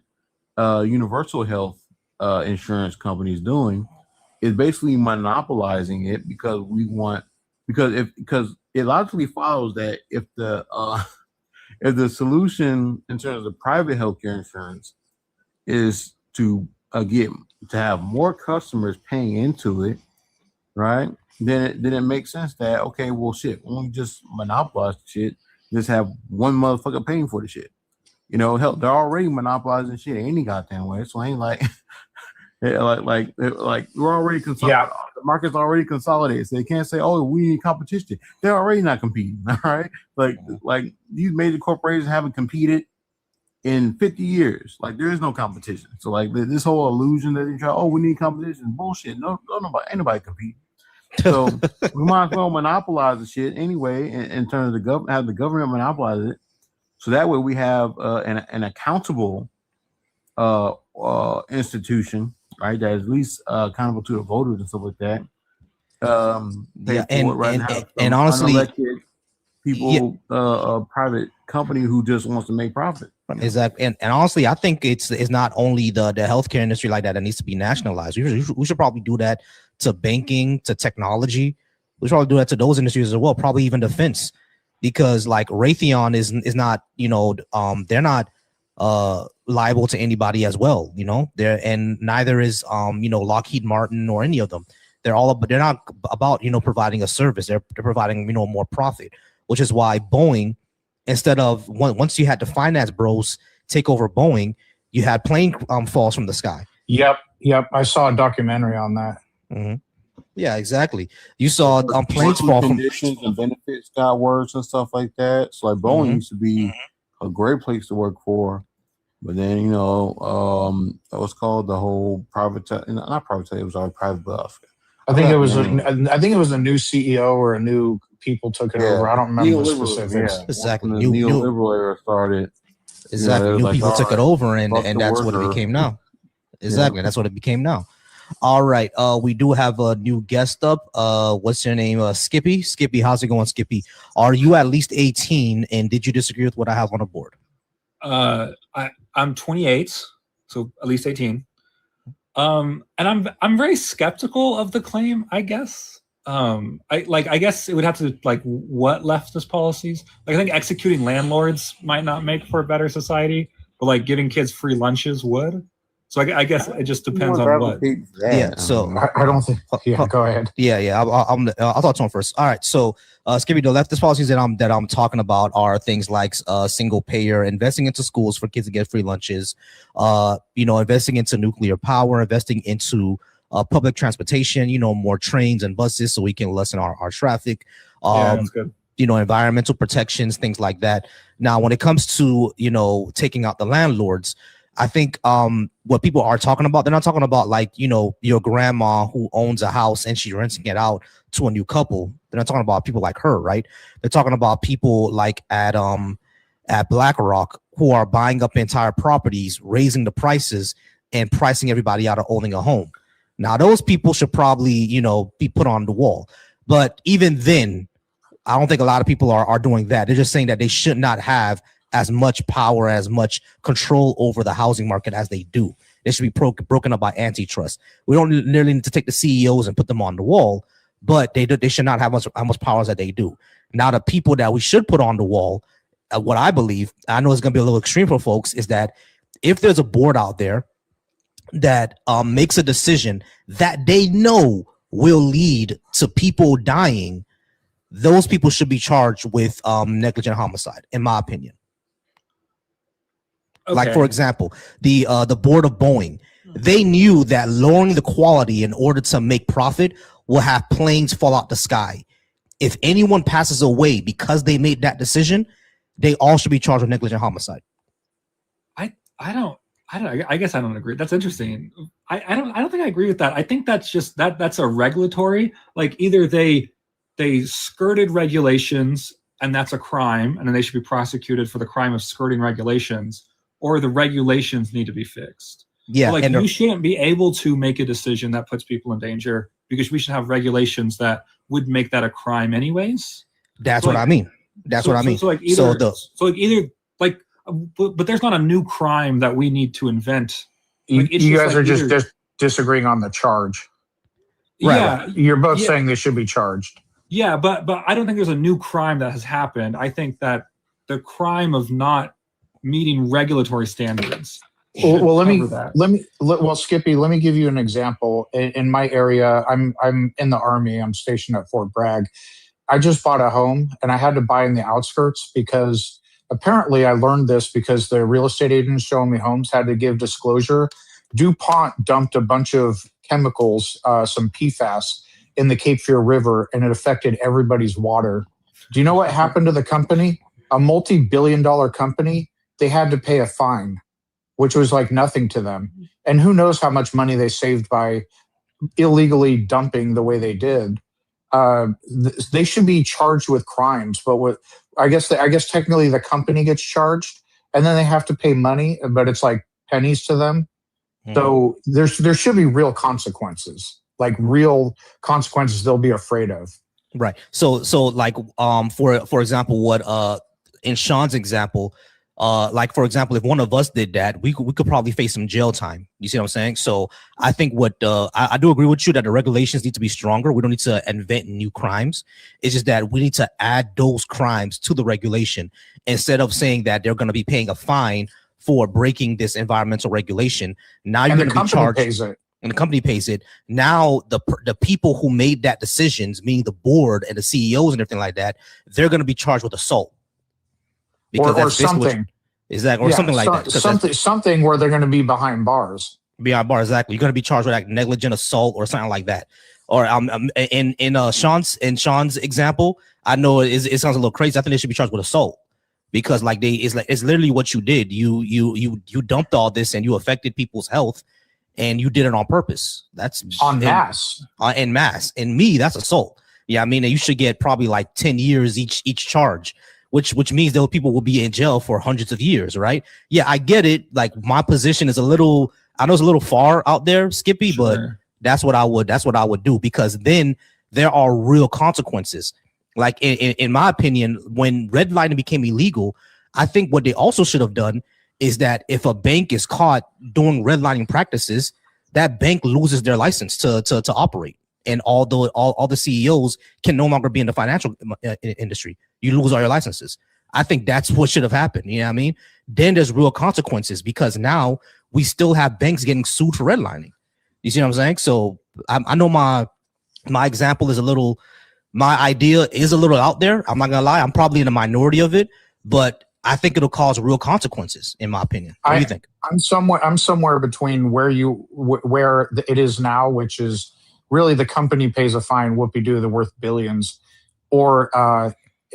universal health insurance companies doing is basically monopolizing it because it logically follows that if the solution in terms of private healthcare insurance is to have more customers paying into it, right? Then it makes sense that okay, well, shit, when we just monopolize the shit, just have one motherfucker paying for the shit. Hell, they're already monopolizing shit any goddamn way. So it ain't like like we're already consolidated. The market's already consolidated, so they can't say, "Oh, we need competition." They're already not competing, all right? Like these major corporations haven't competed in 50 years. Like there is no competition. So like this whole illusion that they try, oh, we need competition, bullshit. No, ain't nobody competing. So we might as well monopolize the shit anyway. In terms of have the government monopolize it, so that way we have an accountable institution, right? That is at least accountable to the voters and stuff like that. And honestly, unelected people, a private company who just wants to make profit. Exactly, and honestly, I think it's not only the healthcare industry like that needs to be nationalized. We should probably do that to banking, to technology. We should probably do that to those industries as well. Probably even defense, because like Raytheon is not they're not liable to anybody as well. And neither is Lockheed Martin or any of them. They're not about providing a service. They're providing more profit, which is why Boeing, instead of once you had the finance bros take over Boeing, you had plane falls from the sky. Yep. I saw a documentary on that. Yeah, exactly. You saw planes fall from conditions and benefits got worse and stuff like that. So like Boeing used to be a great place to work for, but then what's called the whole not private. It was all private bluff. I think it was a new CEO or a new people took it over. I don't remember the specifics. Yeah. Exactly. When the neoliberal era started. Exactly. New People took it over, and fuck the that's what it worker. became now. Exactly. That's what it became now. All right. We do have a new guest up. What's your name? Skippy. Skippy, how's it going, Skippy? Are you at least 18? And did you disagree with what I have on the board? I'm 28, so at least 18. And I'm very skeptical of the claim, I guess. I guess it would have to what leftist policies? Like, I think executing landlords might not make for a better society, but like giving kids free lunches would. So I guess it just depends on what. Yeah. So I don't think. Yeah, go ahead. Yeah. I'll talk to him first. All right. So, Skippy, the leftist policies that I'm talking about are things like single payer, investing into schools for kids to get free lunches, investing into nuclear power, investing into public transportation, more trains and buses so we can lessen our traffic. That's good. Environmental protections, things like that. Now, when it comes to taking out the landlords, I think what people are talking about, they're not talking about like, your grandma who owns a house and she's renting it out to a new couple. They're not talking about people like her, right? They're talking about people like at BlackRock who are buying up entire properties, raising the prices and pricing everybody out of owning a home. Now, those people should probably, be put on the wall. But even then, I don't think a lot of people are doing that. They're just saying that they should not have as much power, as much control over the housing market as they do. They should be broken up by antitrust. We don't nearly need to take the CEOs and put them on the wall, but they should not have how much power that they do. Now, the people that we should put on the wall, what I believe, I know it's going to be a little extreme for folks, is that if there's a board out there that makes a decision that they know will lead to people dying, those people should be charged with negligent homicide, in my opinion. Okay. Like, for example, the board of Boeing, they knew that lowering the quality in order to make profit will have planes fall out the sky. If anyone passes away because they made that decision, they all should be charged with negligent homicide. I guess I don't agree. That's interesting. I don't think I agree with that. I think that's just that's a regulatory, like either they skirted regulations and that's a crime and then they should be prosecuted for the crime of skirting regulations, or the regulations need to be fixed. Yeah. So like you shouldn't be able to make a decision that puts people in danger because we should have regulations that would make that a crime anyways. That's what I mean. That's what I mean. But there's not a new crime that we need to invent. Like, you guys are just disagreeing on the charge. Right. Yeah. You're both saying they should be charged. Yeah, but I don't think there's a new crime that has happened. I think that the crime of not meeting regulatory standards. Well, Skippy, let me give you an example. In my area, I'm in the Army. I'm stationed at Fort Bragg. I just bought a home and I had to buy in the outskirts because apparently I learned this because the real estate agents showing me homes had to give disclosure. DuPont dumped a bunch of chemicals, some PFAS, in the Cape Fear River, and it affected everybody's water. Do you know what happened to the company? A multi-billion-dollar company, they had to pay a fine, which was like nothing to them. And who knows how much money they saved by illegally dumping the way they did. They should be charged with crimes, but I guess technically the company gets charged, and then they have to pay money, but it's like pennies to them. So there should be real consequences, like real consequences they'll be afraid of. Right. So like for example, what in Sean's example, like for example, if one of us did that, we could probably face some jail time. You see what I'm saying? So I think I do agree with you that the regulations need to be stronger. We don't need to invent new crimes. It's just that we need to add those crimes to the regulation instead of saying that they're going to be paying a fine for breaking this environmental regulation. Now you're going to be charged. And the company pays it. Now the people who made that decisions, meaning the board and the CEOs and everything like that, they're going to be charged with assault. Or something. Something like that. Something where they're going to be behind bars. Behind bars, exactly. You're going to be charged with like negligent assault or something like that. Or in Sean's example, I know it sounds a little crazy. I think they should be charged with assault because it's literally what you did. You dumped all this and you affected people's health. And you did it on purpose. That's en masse. En masse. And me, that's assault. Yeah, I mean, you should get probably like 10 years each charge, which means those people will be in jail for hundreds of years, right? Yeah, I get it. Like my position is I know it's a little far out there, Skippy, but that's what I would do, because then there are real consequences. Like in my opinion, when redlining became illegal, I think what they also should have done is that if a bank is caught doing redlining practices, that bank loses their license to operate, and all the CEOs can no longer be in the financial industry. You lose all your licenses. I think that's what should have happened. You know what I mean? Then there's real consequences, because now we still have banks getting sued for redlining. You see what I'm saying? So I know my example is my idea is a little out there. I'm not gonna lie. I'm probably in the minority of it, but I think it'll cause real consequences, in my opinion. What do you think? I'm somewhere between where it is now, which is really the company pays a fine, whoopie-doo, they're worth billions, or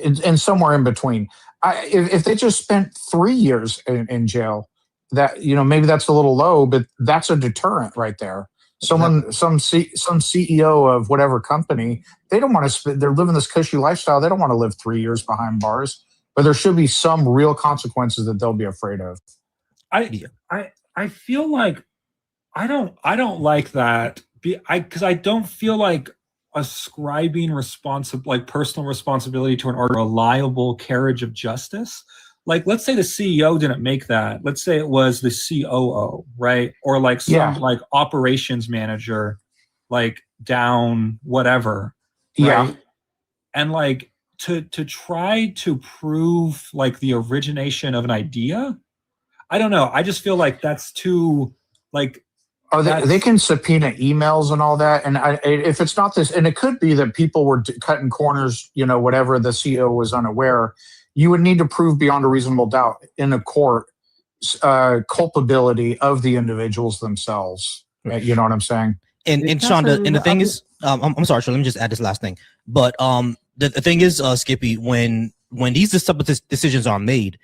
and somewhere in between. If they just spent 3 years in jail, that, maybe that's a little low, but that's a deterrent right there. Some CEO of whatever company, they don't want to they're living this cushy lifestyle. They don't want to live 3 years behind bars, but there should be some real consequences that they'll be afraid of. I feel like I don't like that, because I don't feel like ascribing personal responsibility to a reliable carriage of justice. Like, let's say the CEO didn't make that. Let's say it was the COO, right? Or like some like operations manager, like down whatever, right? Yeah. And like to try to prove like the origination of an idea, I don't know. I just feel like that's too like. Oh, they can subpoena emails and all that. And if it's not this, and it could be that people were cutting corners, whatever, the CEO was unaware, you would need to prove beyond a reasonable doubt in a court culpability of the individuals themselves. You know what I'm saying? And Sean, the thing is, I'm sorry, Sean, let me just add this last thing. But the thing is, Skippy, when these decisions are made,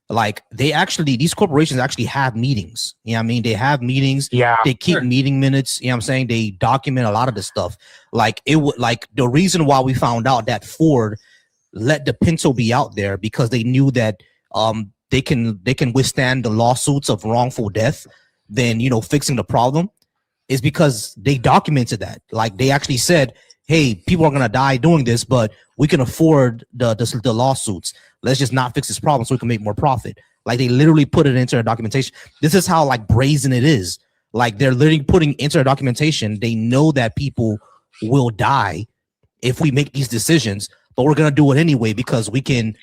like these corporations actually have meetings. You know what I mean? They have meetings. Yeah. They keep meeting minutes. You know what I'm saying? They document a lot of this stuff. Like the reason why we found out that Ford let the Pinto be out there, because they knew that they can withstand the lawsuits of wrongful death than fixing the problem, is because they documented that. Like they actually said, hey, people are gonna die doing this, but we can afford the lawsuits. Let's just not fix this problem so we can make more profit. Like they literally put it into their documentation. This is how like brazen it is. Like they're literally putting into their documentation. They know that people will die if we make these decisions, but we're gonna do it anyway because we can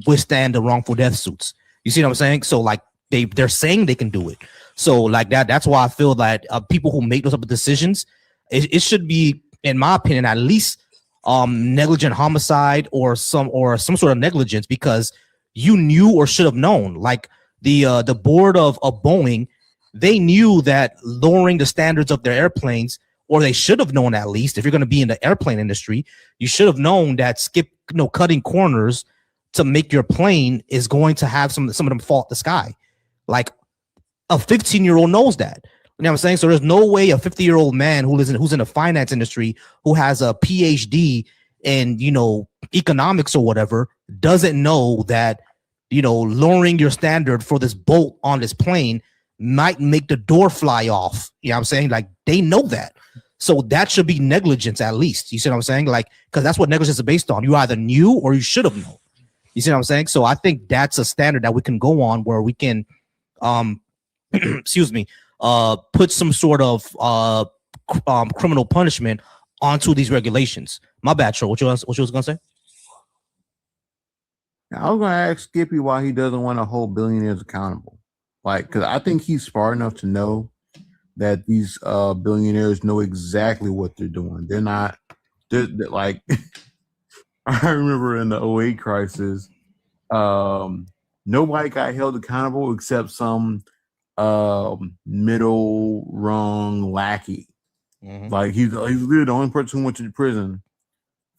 withstand the wrongful death suits. You see what I'm saying? So like they're saying they can do it. So like that's why I feel that people who make those type of decisions, it should be, in my opinion, at least negligent homicide or some sort of negligence, because you knew or should have known. Like the board of Boeing, they knew that lowering the standards of their airplanes, or they should have known, at least if you're going to be in the airplane industry, you should have known that cutting corners to make your plane is going to have some of them fall at the sky. Like a 15-year-old knows that. You know what I'm saying? So there's no way a 50-year-old man who's in the finance industry, who has a PhD in, economics or whatever, doesn't know that, lowering your standard for this bolt on this plane might make the door fly off. You know what I'm saying? Like they know that. So that should be negligence, at least. You see what I'm saying? Like, because that's what negligence is based on. You either knew or you should have known. You see what I'm saying? So I think that's a standard that we can go on, where we can excuse me, put some sort of criminal punishment onto these regulations. My bad, Troy. What you was gonna say? I was gonna ask Skippy why he doesn't want to hold billionaires accountable. Like, because I think he's smart enough to know that these billionaires know exactly what they're doing. They're like, I remember in the 2008 crisis, nobody got held accountable except some middle rung lackey. Mm-hmm. Like he's literally the only person who went to prison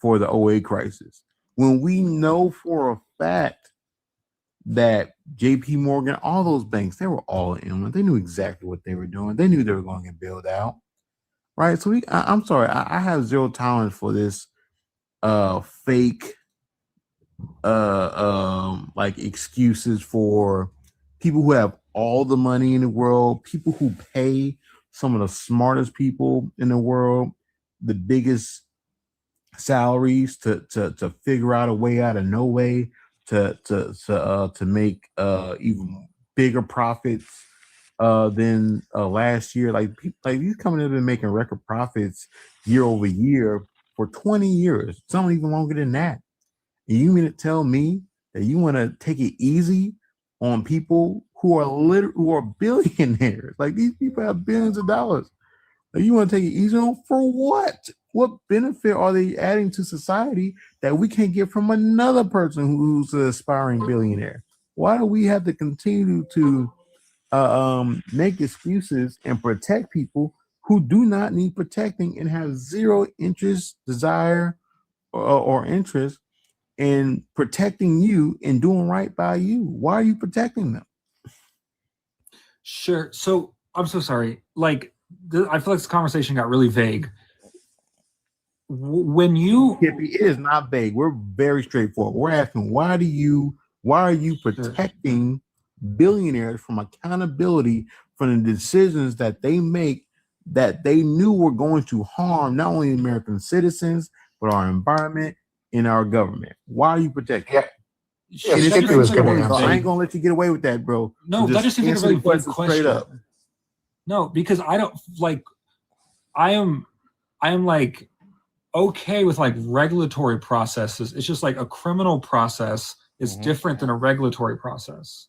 for the 2008 crisis. When we know for a fact that JP Morgan, all those banks, they were all in. They knew exactly what they were doing. They knew they were going to get bailed out, right? So I'm sorry, I have zero tolerance for this fake like excuses for people who have all the money in the world, people who pay some of the smartest people in the world the biggest salaries to figure out a way out of no way to make even bigger profits than last year. Like these companies have been making record profits year over year for 20 years, some even longer than that. And you mean to tell me that you want to take it easy on people who are billionaires? Like these people have billions of dollars. Like you want to take it easy on for what? What benefit are they adding to society that we can't get from another person who's an aspiring billionaire? Why do we have to continue to make excuses and protect people who do not need protecting and have zero interest, desire, or interest in protecting you and doing right by you? Why are you protecting them? Sure. So I'm so sorry. Like, I feel like this conversation got really vague. When you, Skippy, it is not vague. We're very straightforward. We're asking, why are you protecting billionaires from accountability for the decisions that they make that they knew were going to harm not only American citizens but our environment and our government? Why are you protecting? Yeah, Skippy was going to answer. I ain't gonna let you get away with that, bro. No, so that just seems like a really big question. Up. No, because I don't like. I am like okay with like regulatory processes. It's just like a criminal process is different than a regulatory process,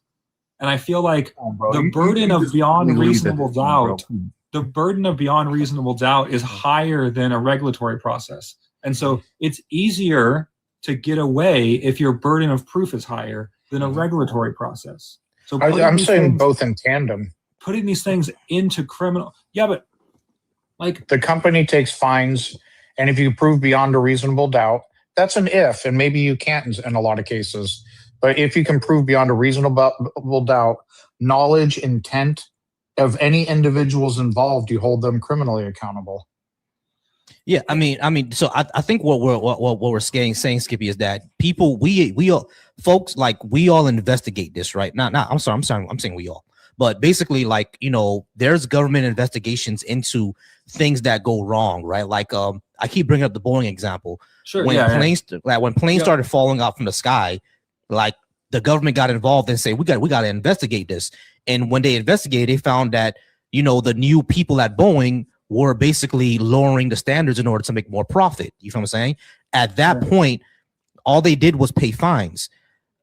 and I feel like the burden of beyond reasonable doubt. The burden of beyond reasonable doubt is higher than a regulatory process, and so it's easier to get away if your burden of proof is higher than a regulatory process. So I'm saying both in tandem. Putting these things into criminal, yeah, but like the company takes fines, and if you prove beyond a reasonable doubt, that's an if, and maybe you can't in a lot of cases. But if you can prove beyond a reasonable doubt, knowledge, intent of any individuals involved, you hold them criminally accountable. Yeah, I mean, so I think what we're saying, Skippy, is that people, we all, folks, like we all investigate this, right? I'm saying we all, but basically, like, you know, there's government investigations into things that go wrong, right? Like, I keep bringing up the Boeing example. Sure, when planes started falling out from the sky, like the government got involved and say we got to investigate this. And when they investigated, they found that, you know, the new people at Boeing were basically lowering the standards in order to make more profit. You feel what I'm saying? At that point, all they did was pay fines.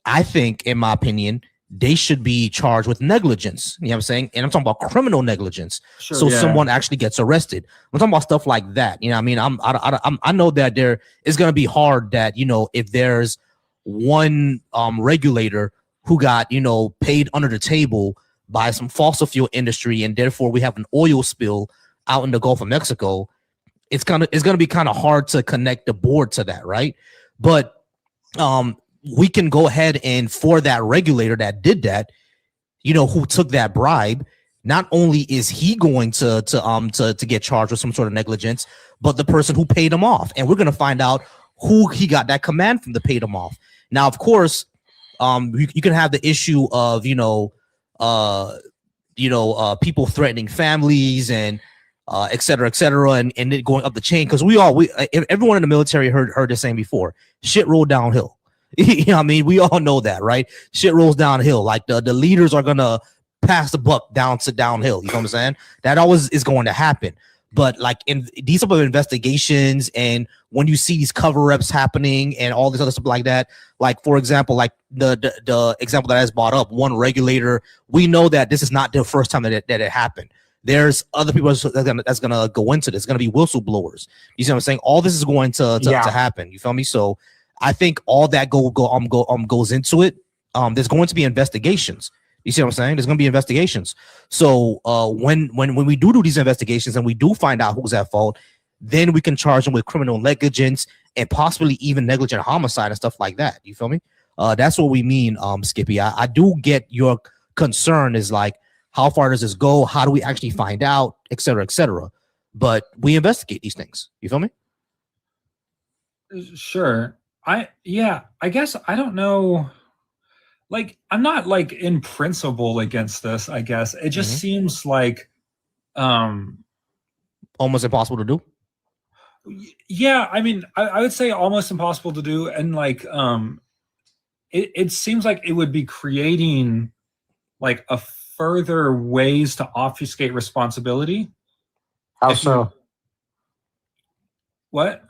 I think, in my opinion, they should be charged with negligence. You know what I'm saying? And I'm talking about criminal negligence. Sure, someone actually gets arrested. I'm talking about stuff like that. You know what I mean? I know that there is going to be hard that, you know, if there's one regulator who got, you know, paid under the table by some fossil fuel industry, and therefore we have an oil spill out in the Gulf of Mexico, it's gonna be kind of hard to connect the board to that, right? But we can go ahead and, for that regulator that did that, you know, who took that bribe, not only is he going to get charged with some sort of negligence, but the person who paid him off, and we're gonna find out who he got that command from to pay him off. Now, of course, you can have the issue of people threatening families and et cetera, and it going up the chain, because everyone in the military heard the same before. Shit rolled downhill. You know what I mean? We all know that, right? Shit rolls downhill. Like the leaders are gonna pass the buck downhill. You know what I'm saying? That always is going to happen. But like in these type of investigations, and when you see these cover-ups happening and all this other stuff like that, like for example, like the example that I just brought up, one regulator, we know that this is not the first time that it happened. There's other people that's gonna go into this. It's gonna be whistleblowers. You see what I'm saying? All this is going to happen. You feel me? So I think all that goes into it. There's going to be investigations. You see what I'm saying? There's going to be investigations. So when we do these investigations and we do find out who's at fault, then we can charge them with criminal negligence and possibly even negligent homicide and stuff like that. You feel me? That's what we mean, Skippy. I do get your concern, is like, how far does this go? How do we actually find out, et cetera, et cetera? But we investigate these things. You feel me? Sure. I guess I don't know. Like, I'm not like in principle against this, I guess. It just seems like almost impossible to do. Yeah, I mean, I would say almost impossible to do, and like it seems like it would be creating like a further ways to obfuscate responsibility. How so? What?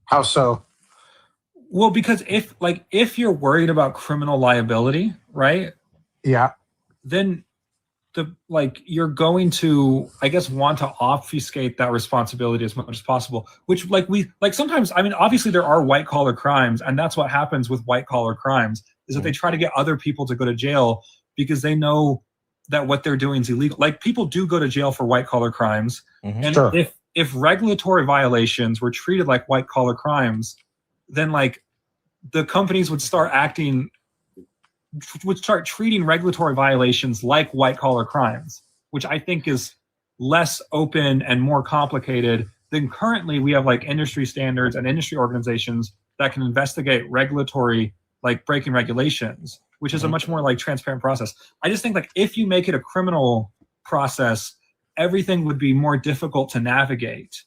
How so? Well, because if you're worried about criminal liability, right? Yeah. Then you're going to, I guess, want to obfuscate that responsibility as much as possible. Which sometimes, I mean, obviously there are white collar crimes, and that's what happens with white collar crimes is that they try to get other people to go to jail because they know that what they're doing is illegal. Like, people do go to jail for white collar crimes, and Sure. if regulatory violations were treated like white collar crimes, then like the companies would start treating regulatory violations like white collar crimes, which I think is less open and more complicated than currently we have like industry standards and industry organizations that can investigate regulatory, like breaking regulations, which is a much more like transparent process. I just think like if you make it a criminal process, everything would be more difficult to navigate.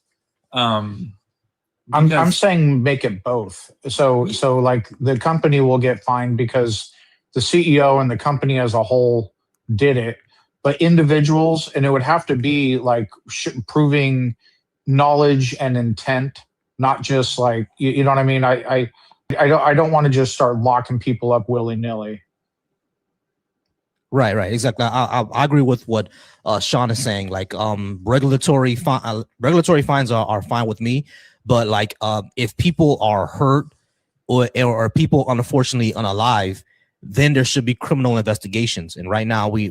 I'm saying make it both. So like the company will get fined because the CEO and the company as a whole did it, but individuals, and it would have to be like proving knowledge and intent, not just like, you know what I mean? I don't want to just start locking people up willy nilly. Right, exactly. I agree with what Sean is saying. Like, regulatory fines are fine with me, but like, if people are hurt or people unfortunately unalive, then there should be criminal investigations. And right now we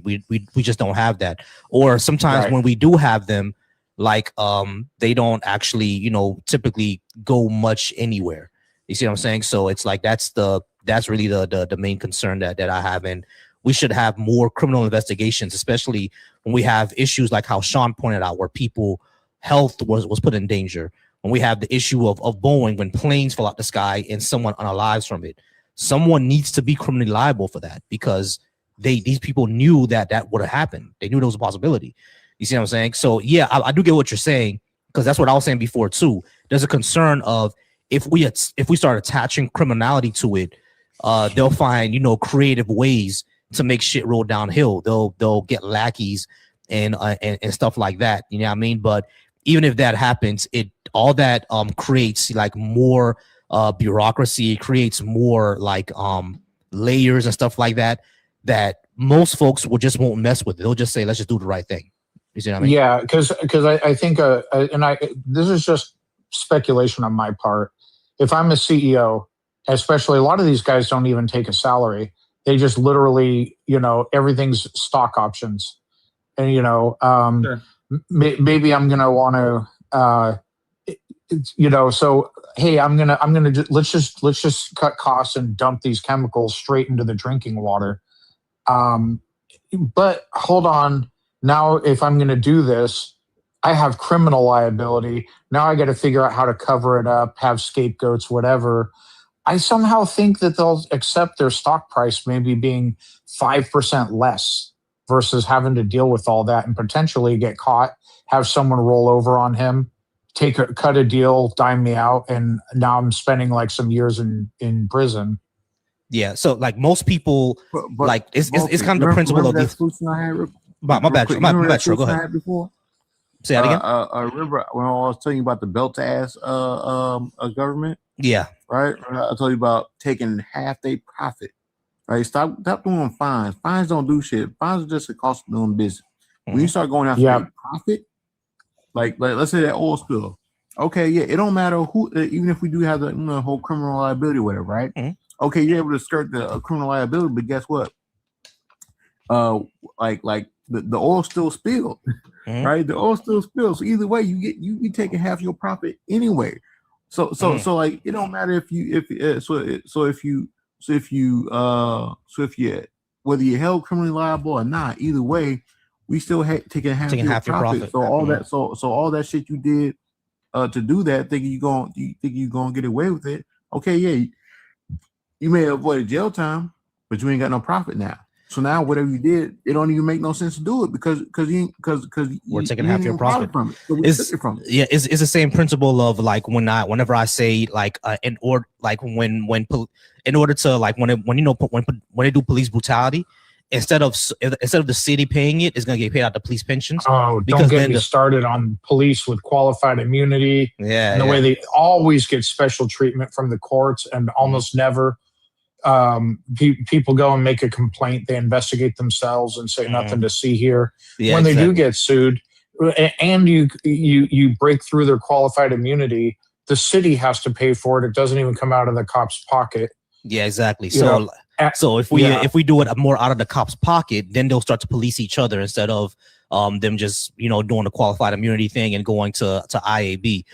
just don't have that. Or sometimes when we do have them, like, they don't actually, typically go much anywhere. You see what I'm saying? So it's like that's really the main concern that I have. And we should have more criminal investigations, especially when we have issues like how Sean pointed out, where people health was put in danger. When we have the issue of Boeing, when planes fall out the sky and someone unalives from it, someone needs to be criminally liable for that, because these people knew that would have happened. They knew there was a possibility. You see what I'm saying? So yeah, I do get what you're saying, because that's what I was saying before too. There's a concern of if we start attaching criminality to it, they'll find creative ways to make shit roll downhill. They'll get lackeys and stuff like that. You know what I mean? But even if that happens, all that creates like more bureaucracy. It creates more like layers and stuff like that most folks won't mess with it. They'll just say, let's just do the right thing. You see what I mean? Yeah, because I think this is just speculation on my part. If I'm a CEO, especially, a lot of these guys don't even take a salary. They just literally, everything's stock options, and Sure. Maybe I'm gonna want to, so hey, let's just cut costs and dump these chemicals straight into the drinking water. But hold on, now if I'm gonna do this, I have criminal liability. Now I got to figure out how to cover it up, have scapegoats, whatever. I somehow think that they'll accept their stock price maybe being 5% less versus having to deal with all that and potentially get caught, have someone roll over on him, cut a deal, dime me out, and now I'm spending like some years in prison. Yeah, so like most people, but like it's kind of the principle of this. My bad. Sure, go ahead. Before? Say that again. I remember when I was telling you about the belt-to-ass government. Yeah. Right. I told you about taking half their profit. Right. Stop doing fines. Fines don't do shit. Fines are just a cost of doing business. When you start going after their profit, like let's say that oil spill. Okay, yeah, it don't matter who, even if we do have the whole criminal liability or whatever, right? Okay, you're able to skirt the criminal liability, but guess what? Like the oil still spilled, right? The oil still spilled. So either way, you be taking half your profit anyway. So like it don't matter if you whether you're held criminally liable or not, either way, we still taking half your profit. So all that shit you did to do that, think you gonna get away with it. Okay, yeah, you may have avoided jail time, but you ain't got no profit now. So now whatever you did, it don't even make no sense to do it because we're taking you half didn't your even profit from it. So we It's took it from it. yeah, it's the same principle of like whenever I say like in order like in order to like when they do police brutality, instead of the city paying it, it's gonna get paid out the police pensions. Oh, Because don't get then me started on police with qualified immunity and the way they always get special treatment from the courts and almost never. People go and make a complaint. They investigate themselves and say nothing to see here. Yeah, when they exactly. do get sued, and you break through their qualified immunity, the city has to pay for it. It doesn't even come out of the cop's pocket. Yeah, exactly. You know, So if we do it more out of the cop's pocket, then they'll start to police each other instead of them just doing the qualified immunity thing and going to IAB.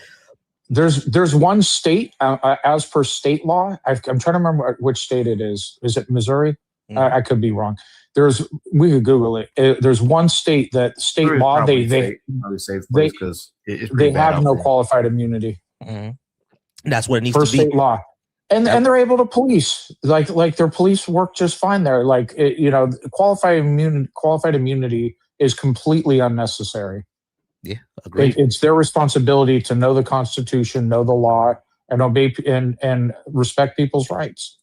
There's one state as per state law. I'm trying to remember which state it is. Is it Missouri? I could be wrong. We could Google it. There's one state that state law they have no qualified immunity. That's what it needs per to be. State law. And they're able to police like their police work just fine there. Like qualified immunity is completely unnecessary. Yeah, agreed. It's their responsibility to know the Constitution, know the law, and obey and respect people's rights.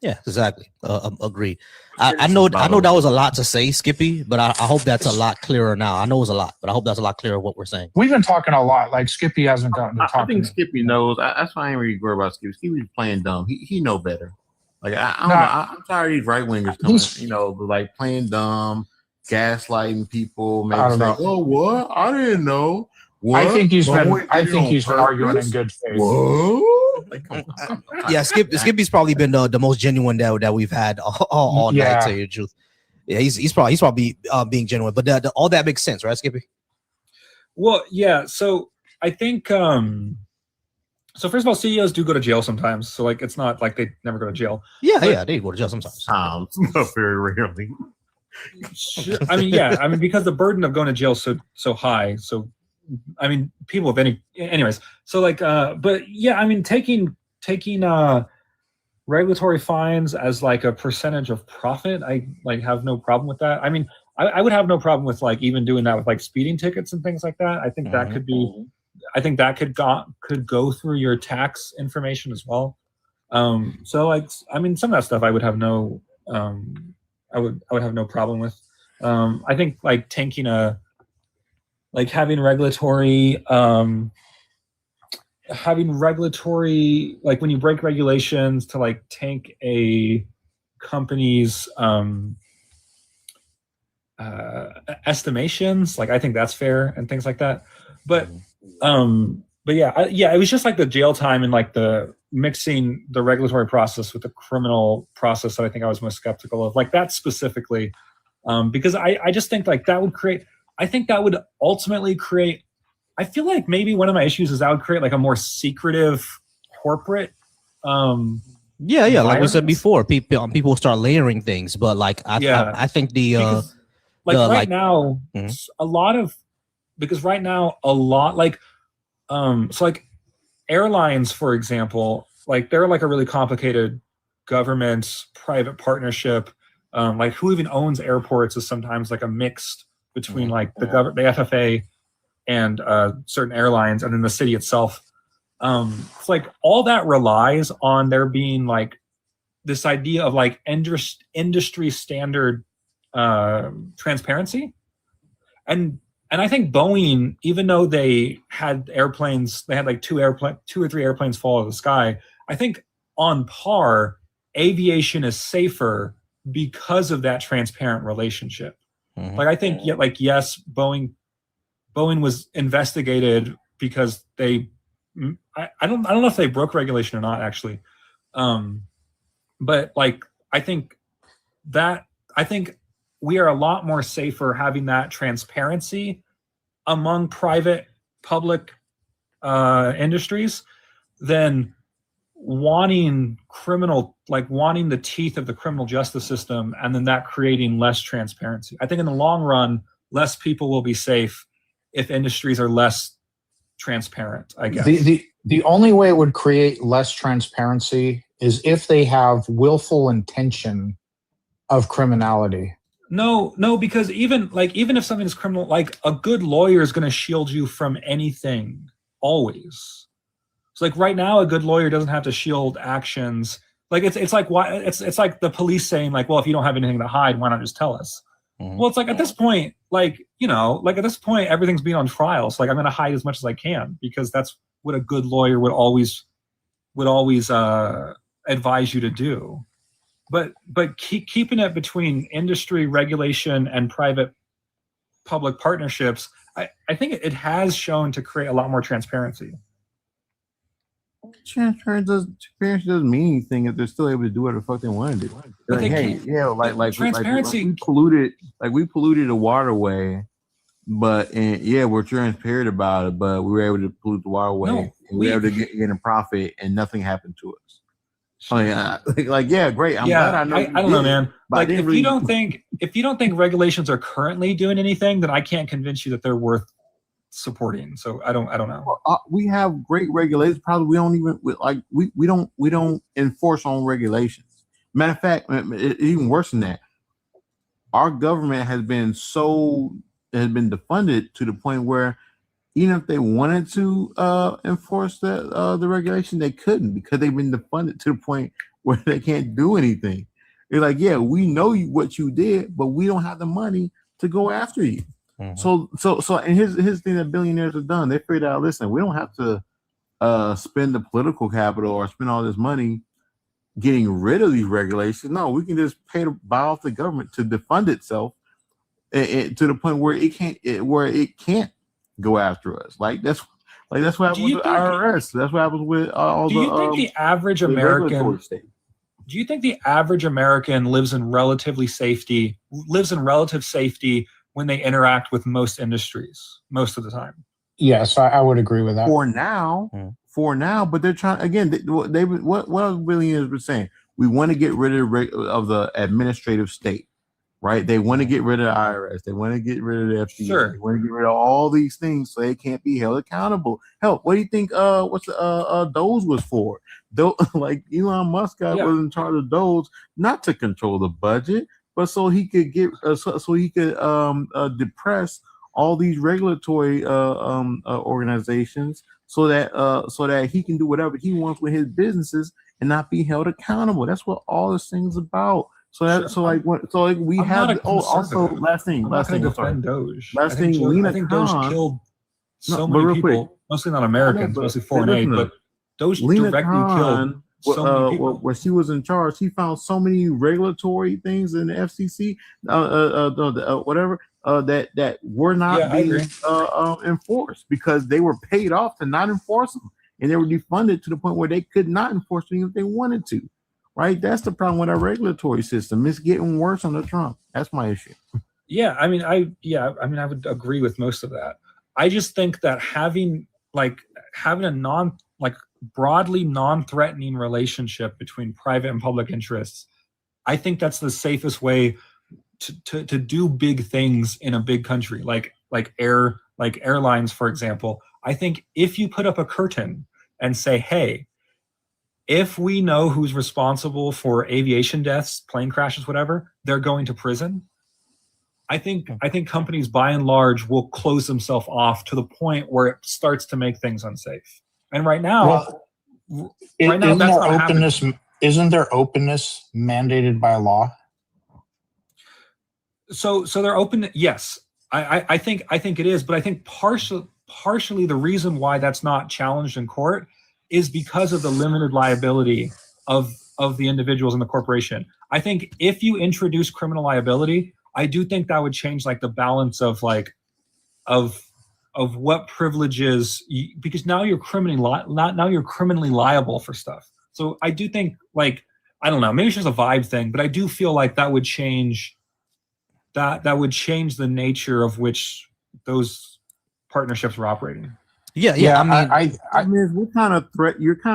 Yeah, exactly. Agreed. I know that was a lot to say, Skippy, but I hope that's a lot clearer now. I know it was a lot, but I hope that's a lot clearer what we're saying. We've been talking a lot. Like Skippy hasn't gotten to talk. I think Skippy knows. That's why I ain't really worried about Skippy. Skippy's playing dumb. He know better. Like I don't know. I'm tired of these right wingers coming. Like playing dumb, gaslighting people. Maybe I don't know. Oh, what? I didn't know. What? I think he's been arguing in good faith. Whoa. Like, yeah, Skippy's probably been the most genuine that we've had all night. To tell you the truth, yeah, he's probably being genuine. But all that makes sense, right, Skippy? Well, yeah. So I think so. First of all, CEOs do go to jail sometimes. So like, it's not like they never go to jail. Yeah, they go to jail sometimes. Very rarely. I mean, because the burden of going to jail is so high. So, I mean, people of anyways. So like, but yeah, I mean, taking regulatory fines as like a percentage of profit, I like have no problem with that. I mean, I would have no problem with like even doing that with like speeding tickets and things like that. I think that could be, I think that could go through your tax information as well. So like, I mean, some of that stuff I would have no, I would have no problem with. I think like having regulatory, like when you break regulations to like tank a company's estimations, like I think that's fair and things like that. But yeah, it was just like the jail time and like the mixing the regulatory process with the criminal process that I think I was most skeptical of, like that specifically, because I just think like that would create. I think that would ultimately create. I feel like maybe one of my issues is that would create like a more secretive corporate. Yeah, like we said before, people start layering things, but like I think because, right now a lot like so like airlines, for example, like they're like a really complicated government private partnership. Like who even owns airports is sometimes like a mixed between like the FFA and certain airlines and then the city itself. It's like all that relies on there being like this idea of like industry standard transparency. And I think Boeing, even though they had airplanes, they had like two or three airplanes fall out of the sky. I think on par, aviation is safer because of that transparent relationship. Like I think, yes, Boeing was investigated because they, I don't know if they broke regulation or not actually, but like I think we are a lot more safer having that transparency among private public industries than wanting the teeth of the criminal justice system and then that creating less transparency. I think in the long run, less people will be safe if industries are less transparent, I guess. The only way it would create less transparency is if they have willful intention of criminality. No, because even if something is criminal, like a good lawyer is going to shield you from anything always. So like right now, a good lawyer doesn't have to shield actions. Like it's like why it's like the police saying like, well, if you don't have anything to hide, why not just tell us? Well, it's like at this point, like at this point, everything's being on trial. So like I'm going to hide as much as I can because that's what a good lawyer would always advise you to do. But keeping it between industry regulation and private public partnerships, I think it has shown to create a lot more transparency. Transparency doesn't mean anything if they're still able to do whatever the fuck they want to do. But Like, they hey, like transparency. we polluted the waterway, but we're transparent about it. But we were able to pollute the waterway, and we were able to get a profit, and nothing happened to us. Oh yeah, great. I'm glad I know. I don't know, man. Like if really... you don't think regulations are currently doing anything, then I can't convince you that they're worth supporting. So I don't know. Well, we have great regulations. Probably we don't even we don't enforce on regulations. Matter of fact, even worse than that, our government has been defunded to the point where even if they wanted to enforce the regulation, they couldn't because they've been defunded to the point where they can't do anything. They're like, yeah, we know what you did, but we don't have the money to go after you. So and here's thing that billionaires have done. They figured out, listen, we don't have to spend the political capital or spend all this money getting rid of these regulations. No, we can just buy off the government to defund itself to the point where it can't go after us. That's what happens with IRS. That's what happens with all the. Do you think the average American? Do you think the average American lives in relative safety when they interact with most industries most of the time? Yes, I would agree with that. For now, but they're trying again. What billionaires were saying? We want to get rid of the administrative state. Right, they want to get rid of the IRS. They want to get rid of the FDA. Sure. They want to get rid of all these things so they can't be held accountable. Hell, what do you think? What's Doge was for? Like Elon Musk was in charge of Doge, not to control the budget, but so he could depress all these regulatory organizations, so that he can do whatever he wants with his businesses and not be held accountable. That's what all this thing's about. Also last thing. Doge. I think Doge killed so many people, mostly not Americans, mostly foreign aid, but Doge directly killed so many people. When she was in charge, he found so many regulatory things in the FCC, that were not being enforced because they were paid off to not enforce them, and they were defunded to the point where they could not enforce them if they wanted to. Right, that's the problem with our regulatory system. It's getting worse under Trump. That's my issue. I would agree with most of that. I just think that having a broadly non-threatening relationship between private and public interests, I think that's the safest way to do big things in a big country, like airlines, for example. I think if you put up a curtain and say, hey, if we know who's responsible for aviation deaths, plane crashes, whatever, they're going to prison. I think companies by and large will close themselves off to the point where it starts to make things unsafe. And right now, that's not happening. Isn't there openness mandated by law? So they're open. Yes, I think it is, but I think partially the reason why that's not challenged in court is because of the limited liability of the individuals in the corporation. I think if you introduce criminal liability, I do think that would change the balance of what privileges, because now you're criminally liable for stuff. So I do think I don't know, maybe it's just a vibe thing, but I do feel like that would change the nature of which those partnerships were operating. Yeah. I mean, you're kind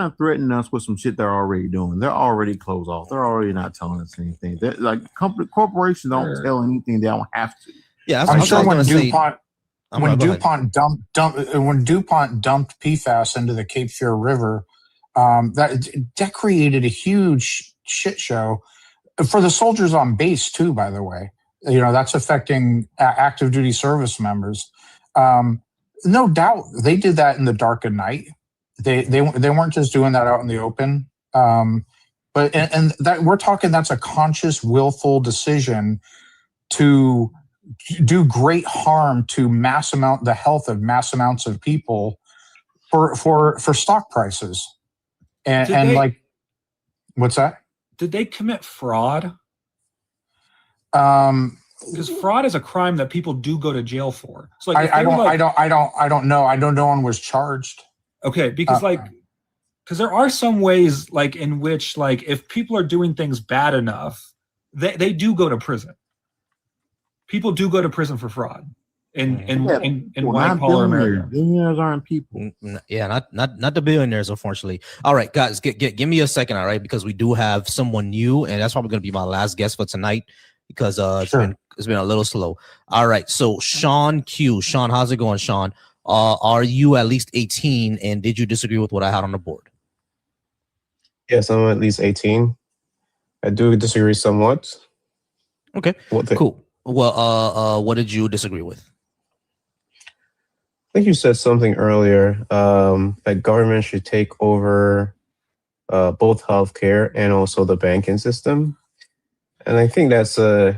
of threatening us with some shit they're already doing. They're already closed off. They're already not telling us anything. Corporations don't tell anything they don't have to. Yeah, I'm sure when when DuPont dumped PFAS into the Cape Fear River, that created a huge shit show for the soldiers on base too. By the way, that's affecting active duty service members. No doubt, they did that in the dark of night. They weren't just doing that out in the open. But that we're talking, that's a conscious, willful decision to do great harm to the health of mass amounts of people for stock prices. What's that? Did they commit fraud? Because fraud is a crime that people do go to jail for. So like, I don't know. I don't know one was charged. Okay, because because there are some ways like in which like if people are doing things bad enough, they do go to prison. People do go to prison for fraud in white collar America. Billionaires aren't people. Yeah, not the billionaires, unfortunately. All right, guys, give me a second, all right, because we do have someone new, and that's probably going to be my last guest for tonight because it's been a little slow. All right, so Sean Q. Sean, how's it going, Sean? Are you at least 18, and did you disagree with what I had on the board? Yes, I'm at least 18. I do disagree somewhat. Okay, cool. Well, what did you disagree with? I think you said something earlier that government should take over both healthcare and also the banking system, and I think that's I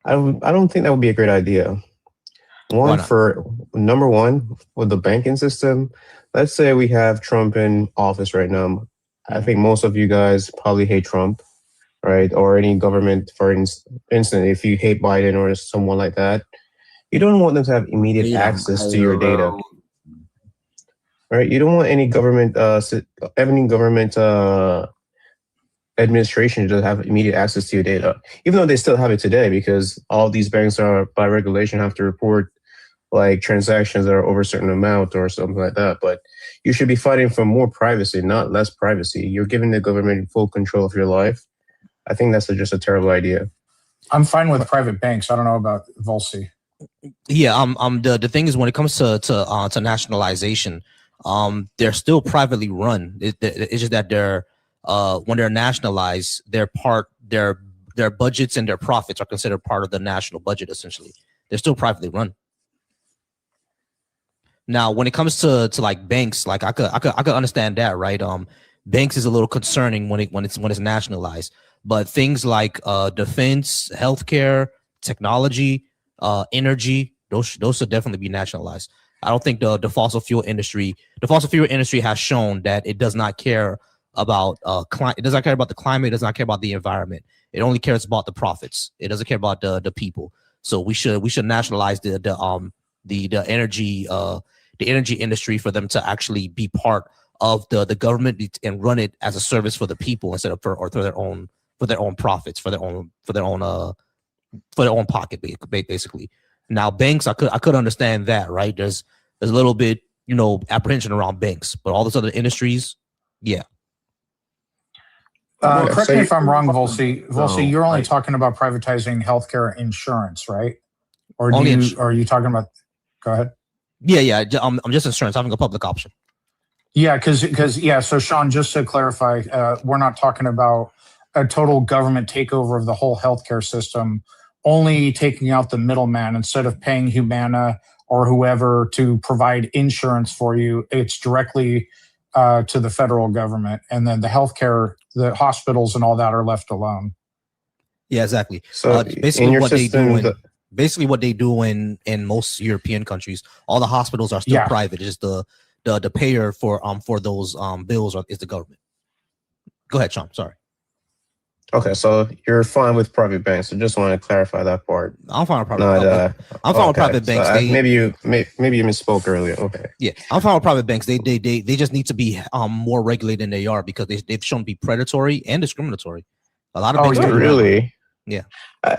don't think that would be a great idea. Number one, with the banking system, let's say we have Trump in office right now. I think most of you guys probably hate Trump, right? Or any government, for instance, if you hate Biden or someone like that, you don't want them to have immediate access to your data, right? You don't want any government administration to have immediate access to your data, even though they still have it today, because all these banks are by regulation have to report like transactions that are over a certain amount or something like that. But you should be fighting for more privacy, not less privacy. You're giving the government full control of your life. I think that's just a terrible idea. I'm fine with private banks. I don't know about Volcy. Yeah, the thing is, when it comes to nationalization, they're still privately run. It's just that they're when they're nationalized, their budgets and their profits are considered part of the national budget. Essentially, they're still privately run. Now, when it comes to like banks, like I could understand that, right? Banks is a little concerning when it's nationalized, but things like defense, healthcare, technology, energy, those should definitely be nationalized. I don't think the fossil fuel industry has shown that it does not care about it doesn't care about the climate, it does not care about the environment. It only cares about the profits. It doesn't care about the people. So we should nationalize the energy industry for them to actually be part of the government and run it as a service for the people instead of for their own profits, for their own pocket, basically. Now banks, I could understand that, right? There's a little bit apprehension around banks, but all those other industries, yeah. Correct me if I'm wrong, Volcy. Volcy, you're only talking about privatizing healthcare insurance, right? Or are you talking about? Go ahead. Yeah. I'm just insurance, having a public option. Yeah, because So Sean, just to clarify, we're not talking about a total government takeover of the whole healthcare system, only taking out the middleman. Instead of paying Humana or whoever to provide insurance for you, it's directly to the federal government, and then the healthcare, the hospitals, and all that are left alone. Yeah, exactly. So basically, what they do in most European countries, all the hospitals are still private. It's just the payer for those bills is the government. Go ahead, Sean. Sorry. Okay, so you're fine with private banks. I just want to clarify that part. I'm fine with private. I'm fine with private banks. Maybe you misspoke earlier. Okay. Yeah, I'm fine with private banks. They just need to be more regulated than they are, because they've shown to be predatory and discriminatory. A lot of banks. Really? Yeah. I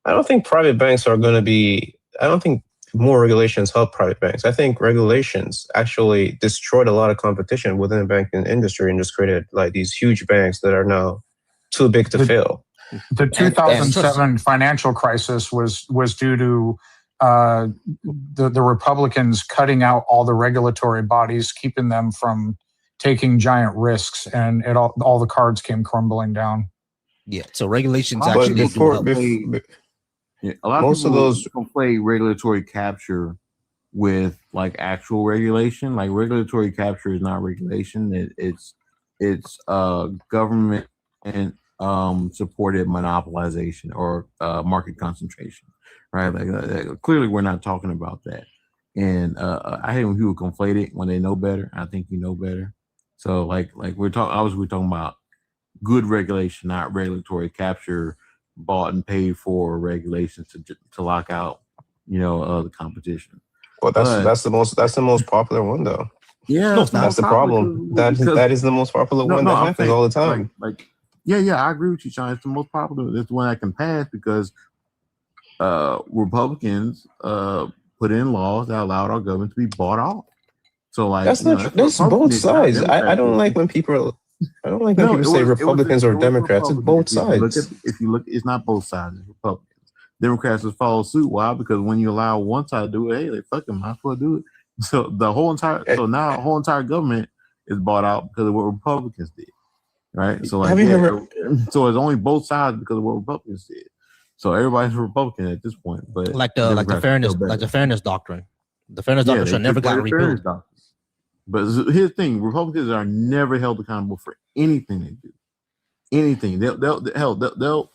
don't think private banks are going to be. I don't think more regulations help private banks. I think regulations actually destroyed a lot of competition within the banking industry and just created like these huge banks that are now too big to fail. The 2007 financial crisis was due to the Republicans cutting out all the regulatory bodies, keeping them from taking giant risks, and all the cards came crumbling down. Yeah, so regulations But actually do before, help. Yeah, a lot most of of people those conflate regulatory capture with like actual regulation. Like regulatory capture is not regulation. It's government and supported monopolization or market concentration, right? Like clearly we're not talking about that. And I hate when people conflate it when they know better. I think you know better. So like we're talking about good regulation, not regulatory capture, bought and paid for regulations to lock out, the competition. well, But that's the most popular one though. yeah, No, it's not. That's the problem. That is the most popular one that happens all the time. Yeah, I agree with you, Sean. It's the most popular. It's the one that can pass because Republicans put in laws that allowed our government to be bought off. So like That's not true. That's both sides. I don't like when people say Republicans or Democrats. It's both sides. If you look, it's not both sides. It's Republicans. Democrats just follow suit. Why? Because when you allow one side to do it, hey, they fucking might as well do it. So now the whole entire government is bought out because of what Republicans did, right? So like, so it's only both sides because of what Republicans did. So everybody's a Republican at this point, but like the fairness doctrine. The fairness doctrine never got repealed. But here's the thing: Republicans are never held accountable for anything they do. Anything they'll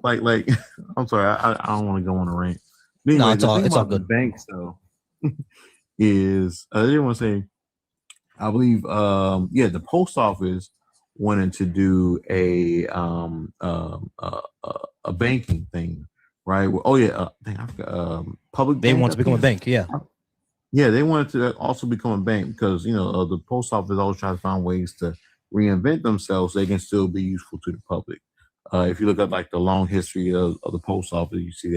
like. I'm sorry, I don't want to go on a rant. But anyway, no, it's all good. The banks though is I didn't want to say. I believe the post office wanted to do a banking thing, right? Public. They want to become a bank, yeah. Yeah, they wanted to also become a bank because the post office always tries to find ways to reinvent themselves so they can still be useful to the public. If you look at like the long history of the post office, you see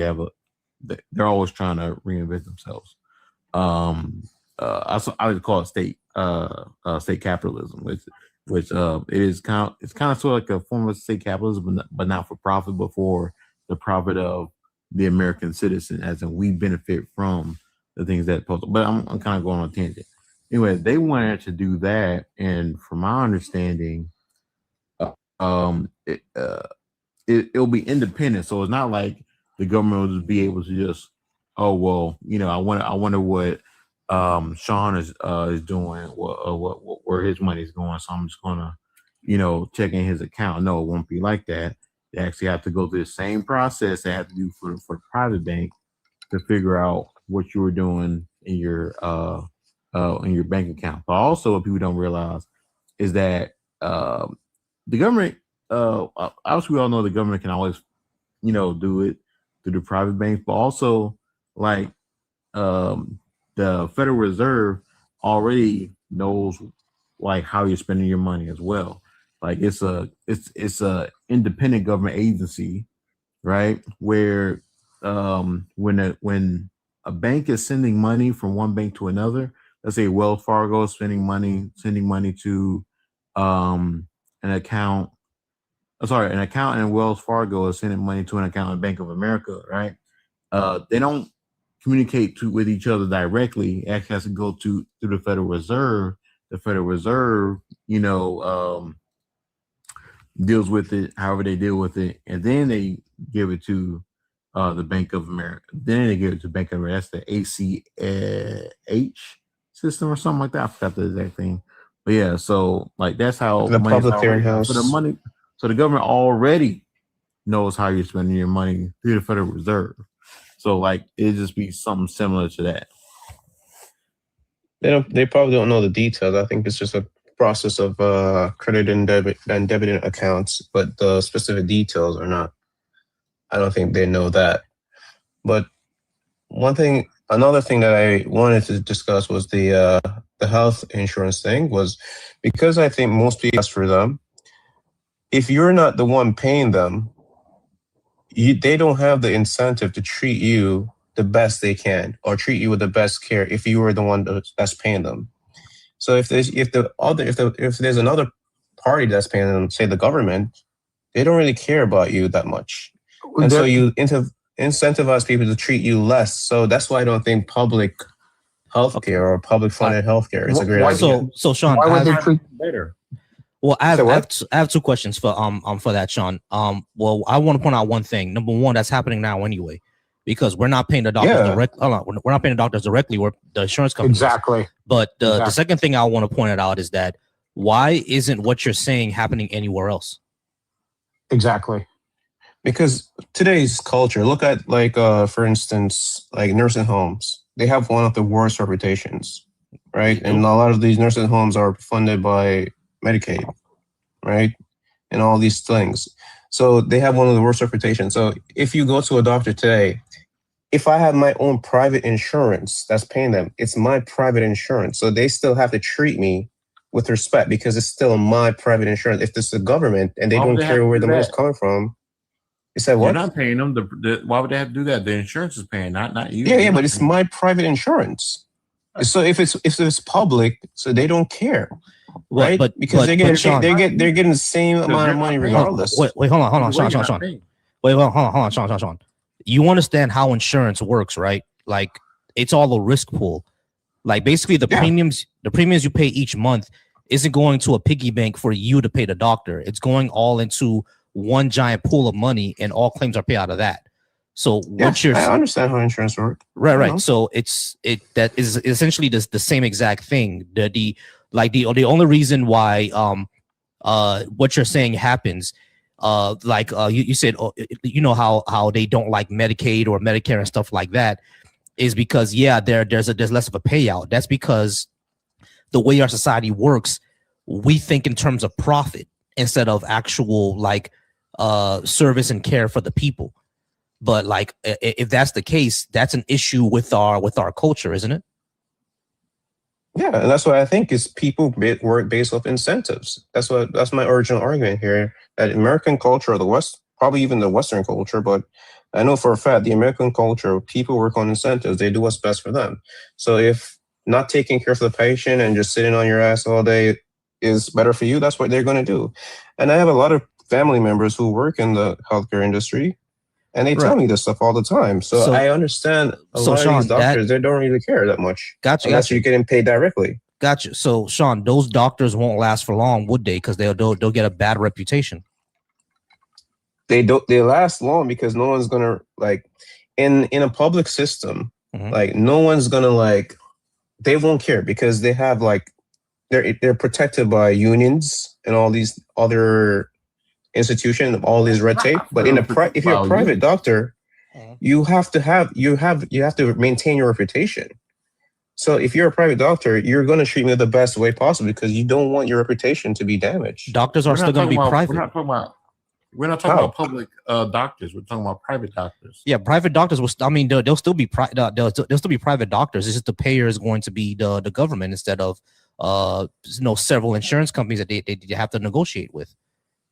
they're always trying to reinvent themselves. I would call it state capitalism, which it is kind of sort of like a form of state capitalism, but not for profit, but for the profit of the American citizen, as in we benefit from the things that post. But I'm kind of going on a tangent. Anyway, they wanted to do that, and from my understanding, it'll be independent. So it's not like the government will just be able to just, I wonder what Sean is doing, where his money's going. So I'm just gonna, check in his account. No, it won't be like that. They actually have to go through the same process they have to do for the private bank to figure out what you were doing in your bank account. But also, what people don't realize is that the government, obviously, we all know the government can always, do it through the private banks, but also like the Federal Reserve already knows like how you're spending your money as well. Like it's a independent government agency, right? Where when a bank is sending money from one bank to another, let's say Wells Fargo is sending money to an account. An account in Wells Fargo is sending money to an account in Bank of America, right? They don't communicate with each other directly. It actually has to go through the Federal Reserve. The Federal Reserve, deals with it however they deal with it, and then they give it to the Bank of America. Then they give it to Bank of America. That's the A.C.H. system or something like that. I forgot the exact thing. But yeah, so like that's how the public clearinghouse. So the money. So the government already knows how you're spending your money through the Federal Reserve. So like it'd just be something similar to that. They probably don't know the details. I think it's just a process of credit and debit accounts, but the specific details are not. I don't think they know that. But another thing that I wanted to discuss was the health insurance thing, was because I think most people ask for them. If you're not the one paying them, they don't have the incentive to treat you the best they can or treat you with the best care if you were the one that's paying them. So if there's another party that's paying them, say the government, they don't really care about you that much. And so you incentivize people to treat you less. So that's why I don't think public healthcare or public funded healthcare is a great idea. So Sean, Why would they treat better? well, I So have two questions for that, Sean. Well, I want to point out one thing. Number one, that's happening now anyway, because we're not paying the doctors directly. We're not paying the doctors directly. We're the insurance companies. Exactly. But the second thing I want to point out is that why isn't what you're saying happening anywhere else? Exactly. Because today's culture, look at like for instance, like nursing homes. They have one of the worst reputations, right? And a lot of these nursing homes are funded by Medicaid, right? And all these things. So they have one of the worst reputations. So if you go to a doctor today, if I have my own private insurance that's paying them, it's my private insurance. So they still have to treat me with respect because it's still my private insurance. If this is the government and they don't care where the money's coming from, you said what? You're not paying them. Why would they have to do that? The insurance is paying, not you. Yeah, but it's my private insurance. So if it's public, so they don't care, right? Because they're getting the same amount of money regardless. Wait, hold on, Sean. Wait, hold on, Sean. You understand how insurance works, right? Like it's all a risk pool. Like basically the premiums you pay each month isn't going to a piggy bank for you to pay the doctor. It's going all into one giant pool of money, and all claims are paid out of that. So what you're I understand how insurance works. Right. So that is essentially the same exact thing. The only reason why what you're saying happens, you said, you know how they don't like Medicaid or Medicare and stuff like that, is because there's less of a payout. That's because the way our society works, we think in terms of profit instead of actual service and care for the people. But like if that's the case, that's an issue with our culture, isn't it? Yeah, and that's what I think is people work based off incentives. That's my original argument here. That American culture, or the West, probably even the Western culture, but I know for a fact the American culture, people work on incentives. They do what's best for them. So if not taking care of the patient and just sitting on your ass all day is better for you, that's what they're going to do. And I have a lot of family members who work in the healthcare industry, and they tell me this stuff all the time. So I understand a lot of these doctors, they don't really care that much. Gotcha. Unless you're getting paid directly. Gotcha. So Sean, those doctors won't last for long, would they? Because they'll get a bad reputation. They last long because no one's gonna in a public system, no one's gonna they won't care because they have they're protected by unions and all these other institutions, all these red tape. But if you're a private doctor, you have to maintain your reputation. So if you're a private doctor, you're going to treat me the best way possible because you don't want your reputation to be damaged. Doctors are still going to be private. We're not talking about public doctors. We're talking about private doctors. Yeah, private doctors will. They'll still be they'll still be private doctors. It's just the payer is going to be the government instead of several insurance companies that they have to negotiate with.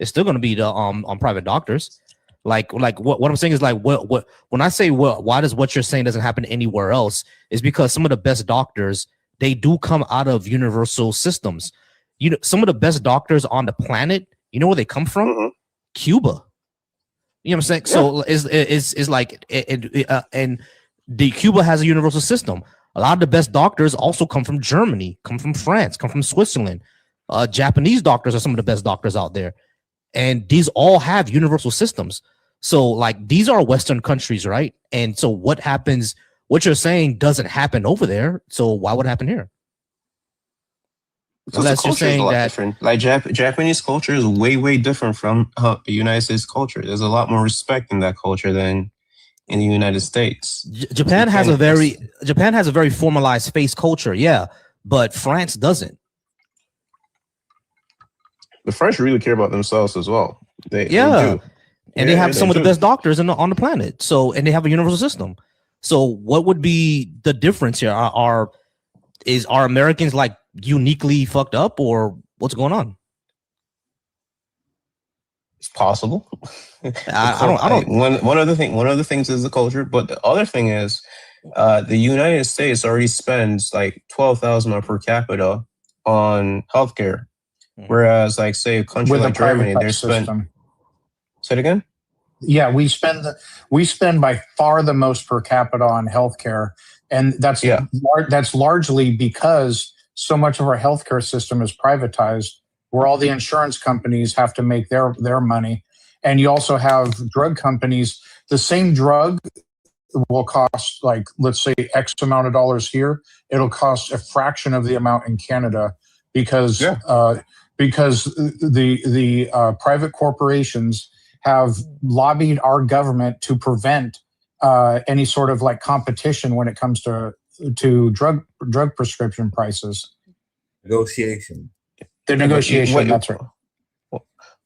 It's still going to be the on private doctors. Like what I'm saying is what when I say why does what you're saying doesn't happen anywhere else is because some of the best doctors, they do come out of universal systems. Some of the best doctors on the planet, you know where they come from? Mm-hmm. Cuba. You know what I'm saying? Yeah. So is like and the Cuba has a universal system. A lot of the best doctors also come from Germany, come from France, come from Switzerland. Japanese doctors are some of the best doctors out there. And these all have universal systems. So these are Western countries, right? And so what happens, what you're saying doesn't happen over there. So why would it happen here? So unless you're saying that different. Japanese culture is way, way different from the United States culture. There's a lot more respect in that culture than in the United States. Japan has a very formalized face culture. Yeah. But France doesn't. The French really care about themselves as well. They do. And they have some of the best doctors on the planet. So, and they have a universal system. So what would be the difference here? Are Americans uniquely fucked up, or what's going on? It's possible. I don't. One of the things is the culture, but the other thing is the United States already spends $12,000 per capita on healthcare. Whereas, say a country like Germany, they're spent. Say it again. Yeah, we spend by far the most per capita on healthcare, and that's largely because so much of our healthcare system is privatized, where all the insurance companies have to make their money, and you also have drug companies. The same drug will cost, like, let's say X amount of dollars here, it'll cost a fraction of the amount in Canada because the private corporations have lobbied our government to prevent any sort of like competition when it comes to drug prescription prices. Negotiation. The negotiation. That's right.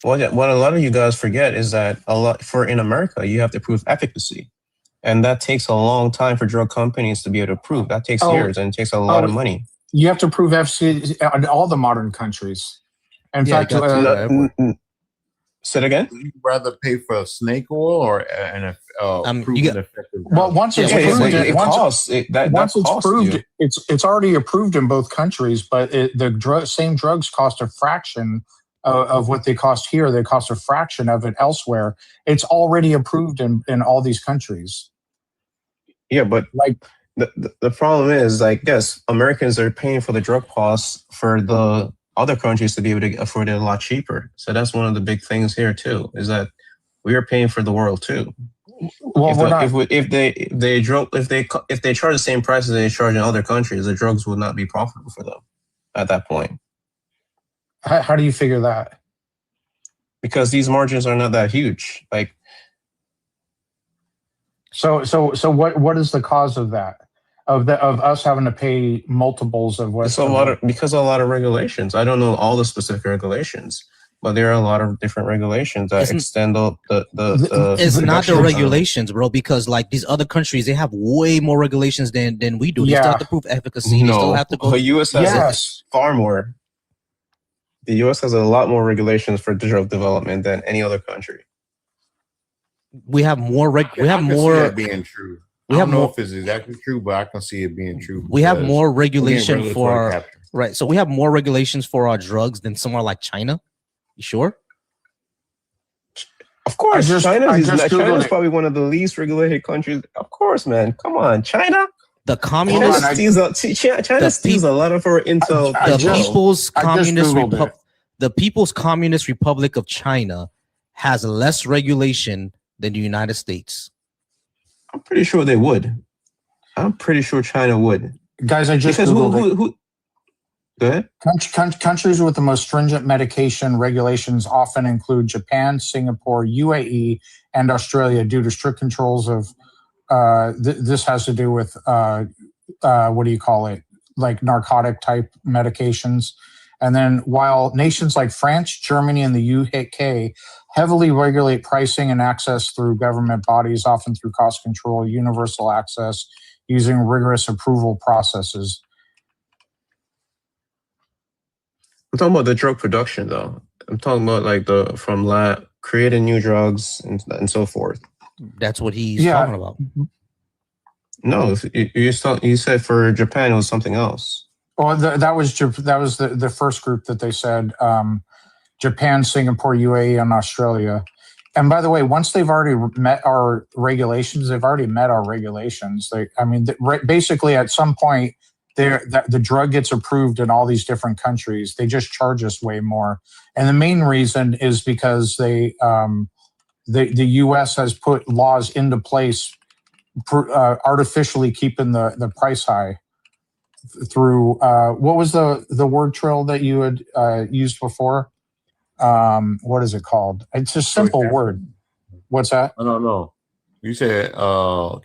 What a lot of you guys forget is that in America you have to prove efficacy, and that takes a long time for drug companies to be able to prove. That takes years and it takes a lot of money. You have to prove efficacy in all the modern countries. In fact, say it again. Would you rather pay for a snake oil or an proven effective? Well, once it's proved, it's already approved in both countries, but same drugs cost a fraction of what they cost here. They cost a fraction of it elsewhere. It's already approved in all these countries. Yeah, but like the problem is, like, yes, Americans are paying for the drug costs for the other countries to be able to afford it a lot cheaper. So that's one of the big things here too, is that we are paying for the world too. Well, if they charge the same prices they charge in other countries, the drugs would not be profitable for them at that point. How do you figure that? Because these margins are not that huge. Like, so what is the cause of that? Of us having to pay multiples of what? It's because of a lot of regulations. I don't know all the specific regulations, but there are a lot of different regulations that extend the it's not the regulations, bro, because like these other countries, they have way more regulations than we do. They still have to prove efficacy. They still have to go. The U.S. has far more. The U.S. has a lot more regulations for drug development than any other country. We have more. We have more. See that being true. I don't know if it's exactly true, but I can see it being true. We have more regulation for right. So we have more regulations for our drugs than somewhere like China. You sure? Of course, China's probably one of the least regulated countries. Of course, man. Come on, China. The communist China steals a lot of our intel. The People's Communist Republic of China has less regulation than the United States. I'm pretty sure they would. I'm pretty sure China would. Guys, I just Googled Go ahead. Countries with the most stringent medication regulations often include Japan, Singapore, UAE, and Australia due to strict controls of this has to do with what do you call it? Like narcotic type medications. And then while nations like France, Germany, and the UK heavily regulate pricing and access through government bodies, often through cost control, universal access, using rigorous approval processes. I'm talking about the drug production, though. I'm talking about like from lab creating new drugs and so forth. That's what he's talking about. No, you said for Japan it was something else. Well, that was the first group that they said, Japan, Singapore, UAE, and Australia. And by the way, once they've already met our regulations, basically at some point, the drug gets approved in all these different countries. They just charge us way more. And the main reason is because the U.S. has put laws into place artificially keeping the price high through what was the word trail that you had used before? What is it called? It's a simple word. What's that? I don't know. You said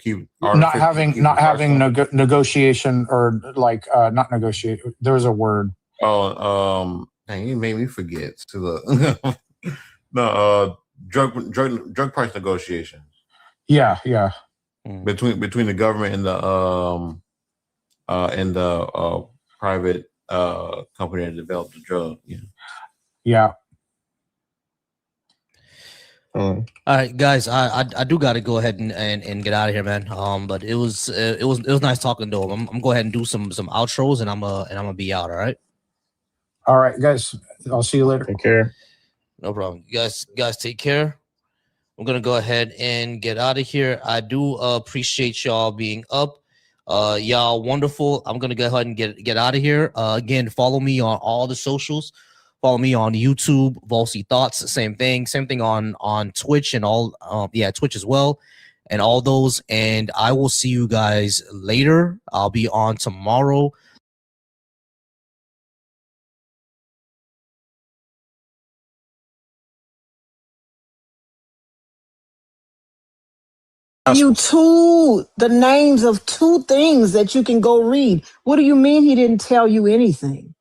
keep not having negotiation or like not negotiate. There was a word. Dang, you made me forget to the drug price negotiations. Yeah. Between the government and the private company that developed the drug. Yeah. All right, guys, I do got to go ahead and get out of here, man. But it was nice talking to him. I'm gonna go ahead and do some outros, and I'm gonna be out. All right, guys. I'll see you later. Take care. No problem. You guys take care. I'm gonna go ahead and get out of here. I do appreciate y'all being up. Y'all wonderful. I'm gonna go ahead and get out of here. Again, follow me on all the socials. Follow me on YouTube, Volcy Thoughts. Same thing on Twitch and all. Twitch as well, and all those. And I will see you guys later. I'll be on tomorrow. You the names of 2 things that you can go read. What do you mean he didn't tell you anything?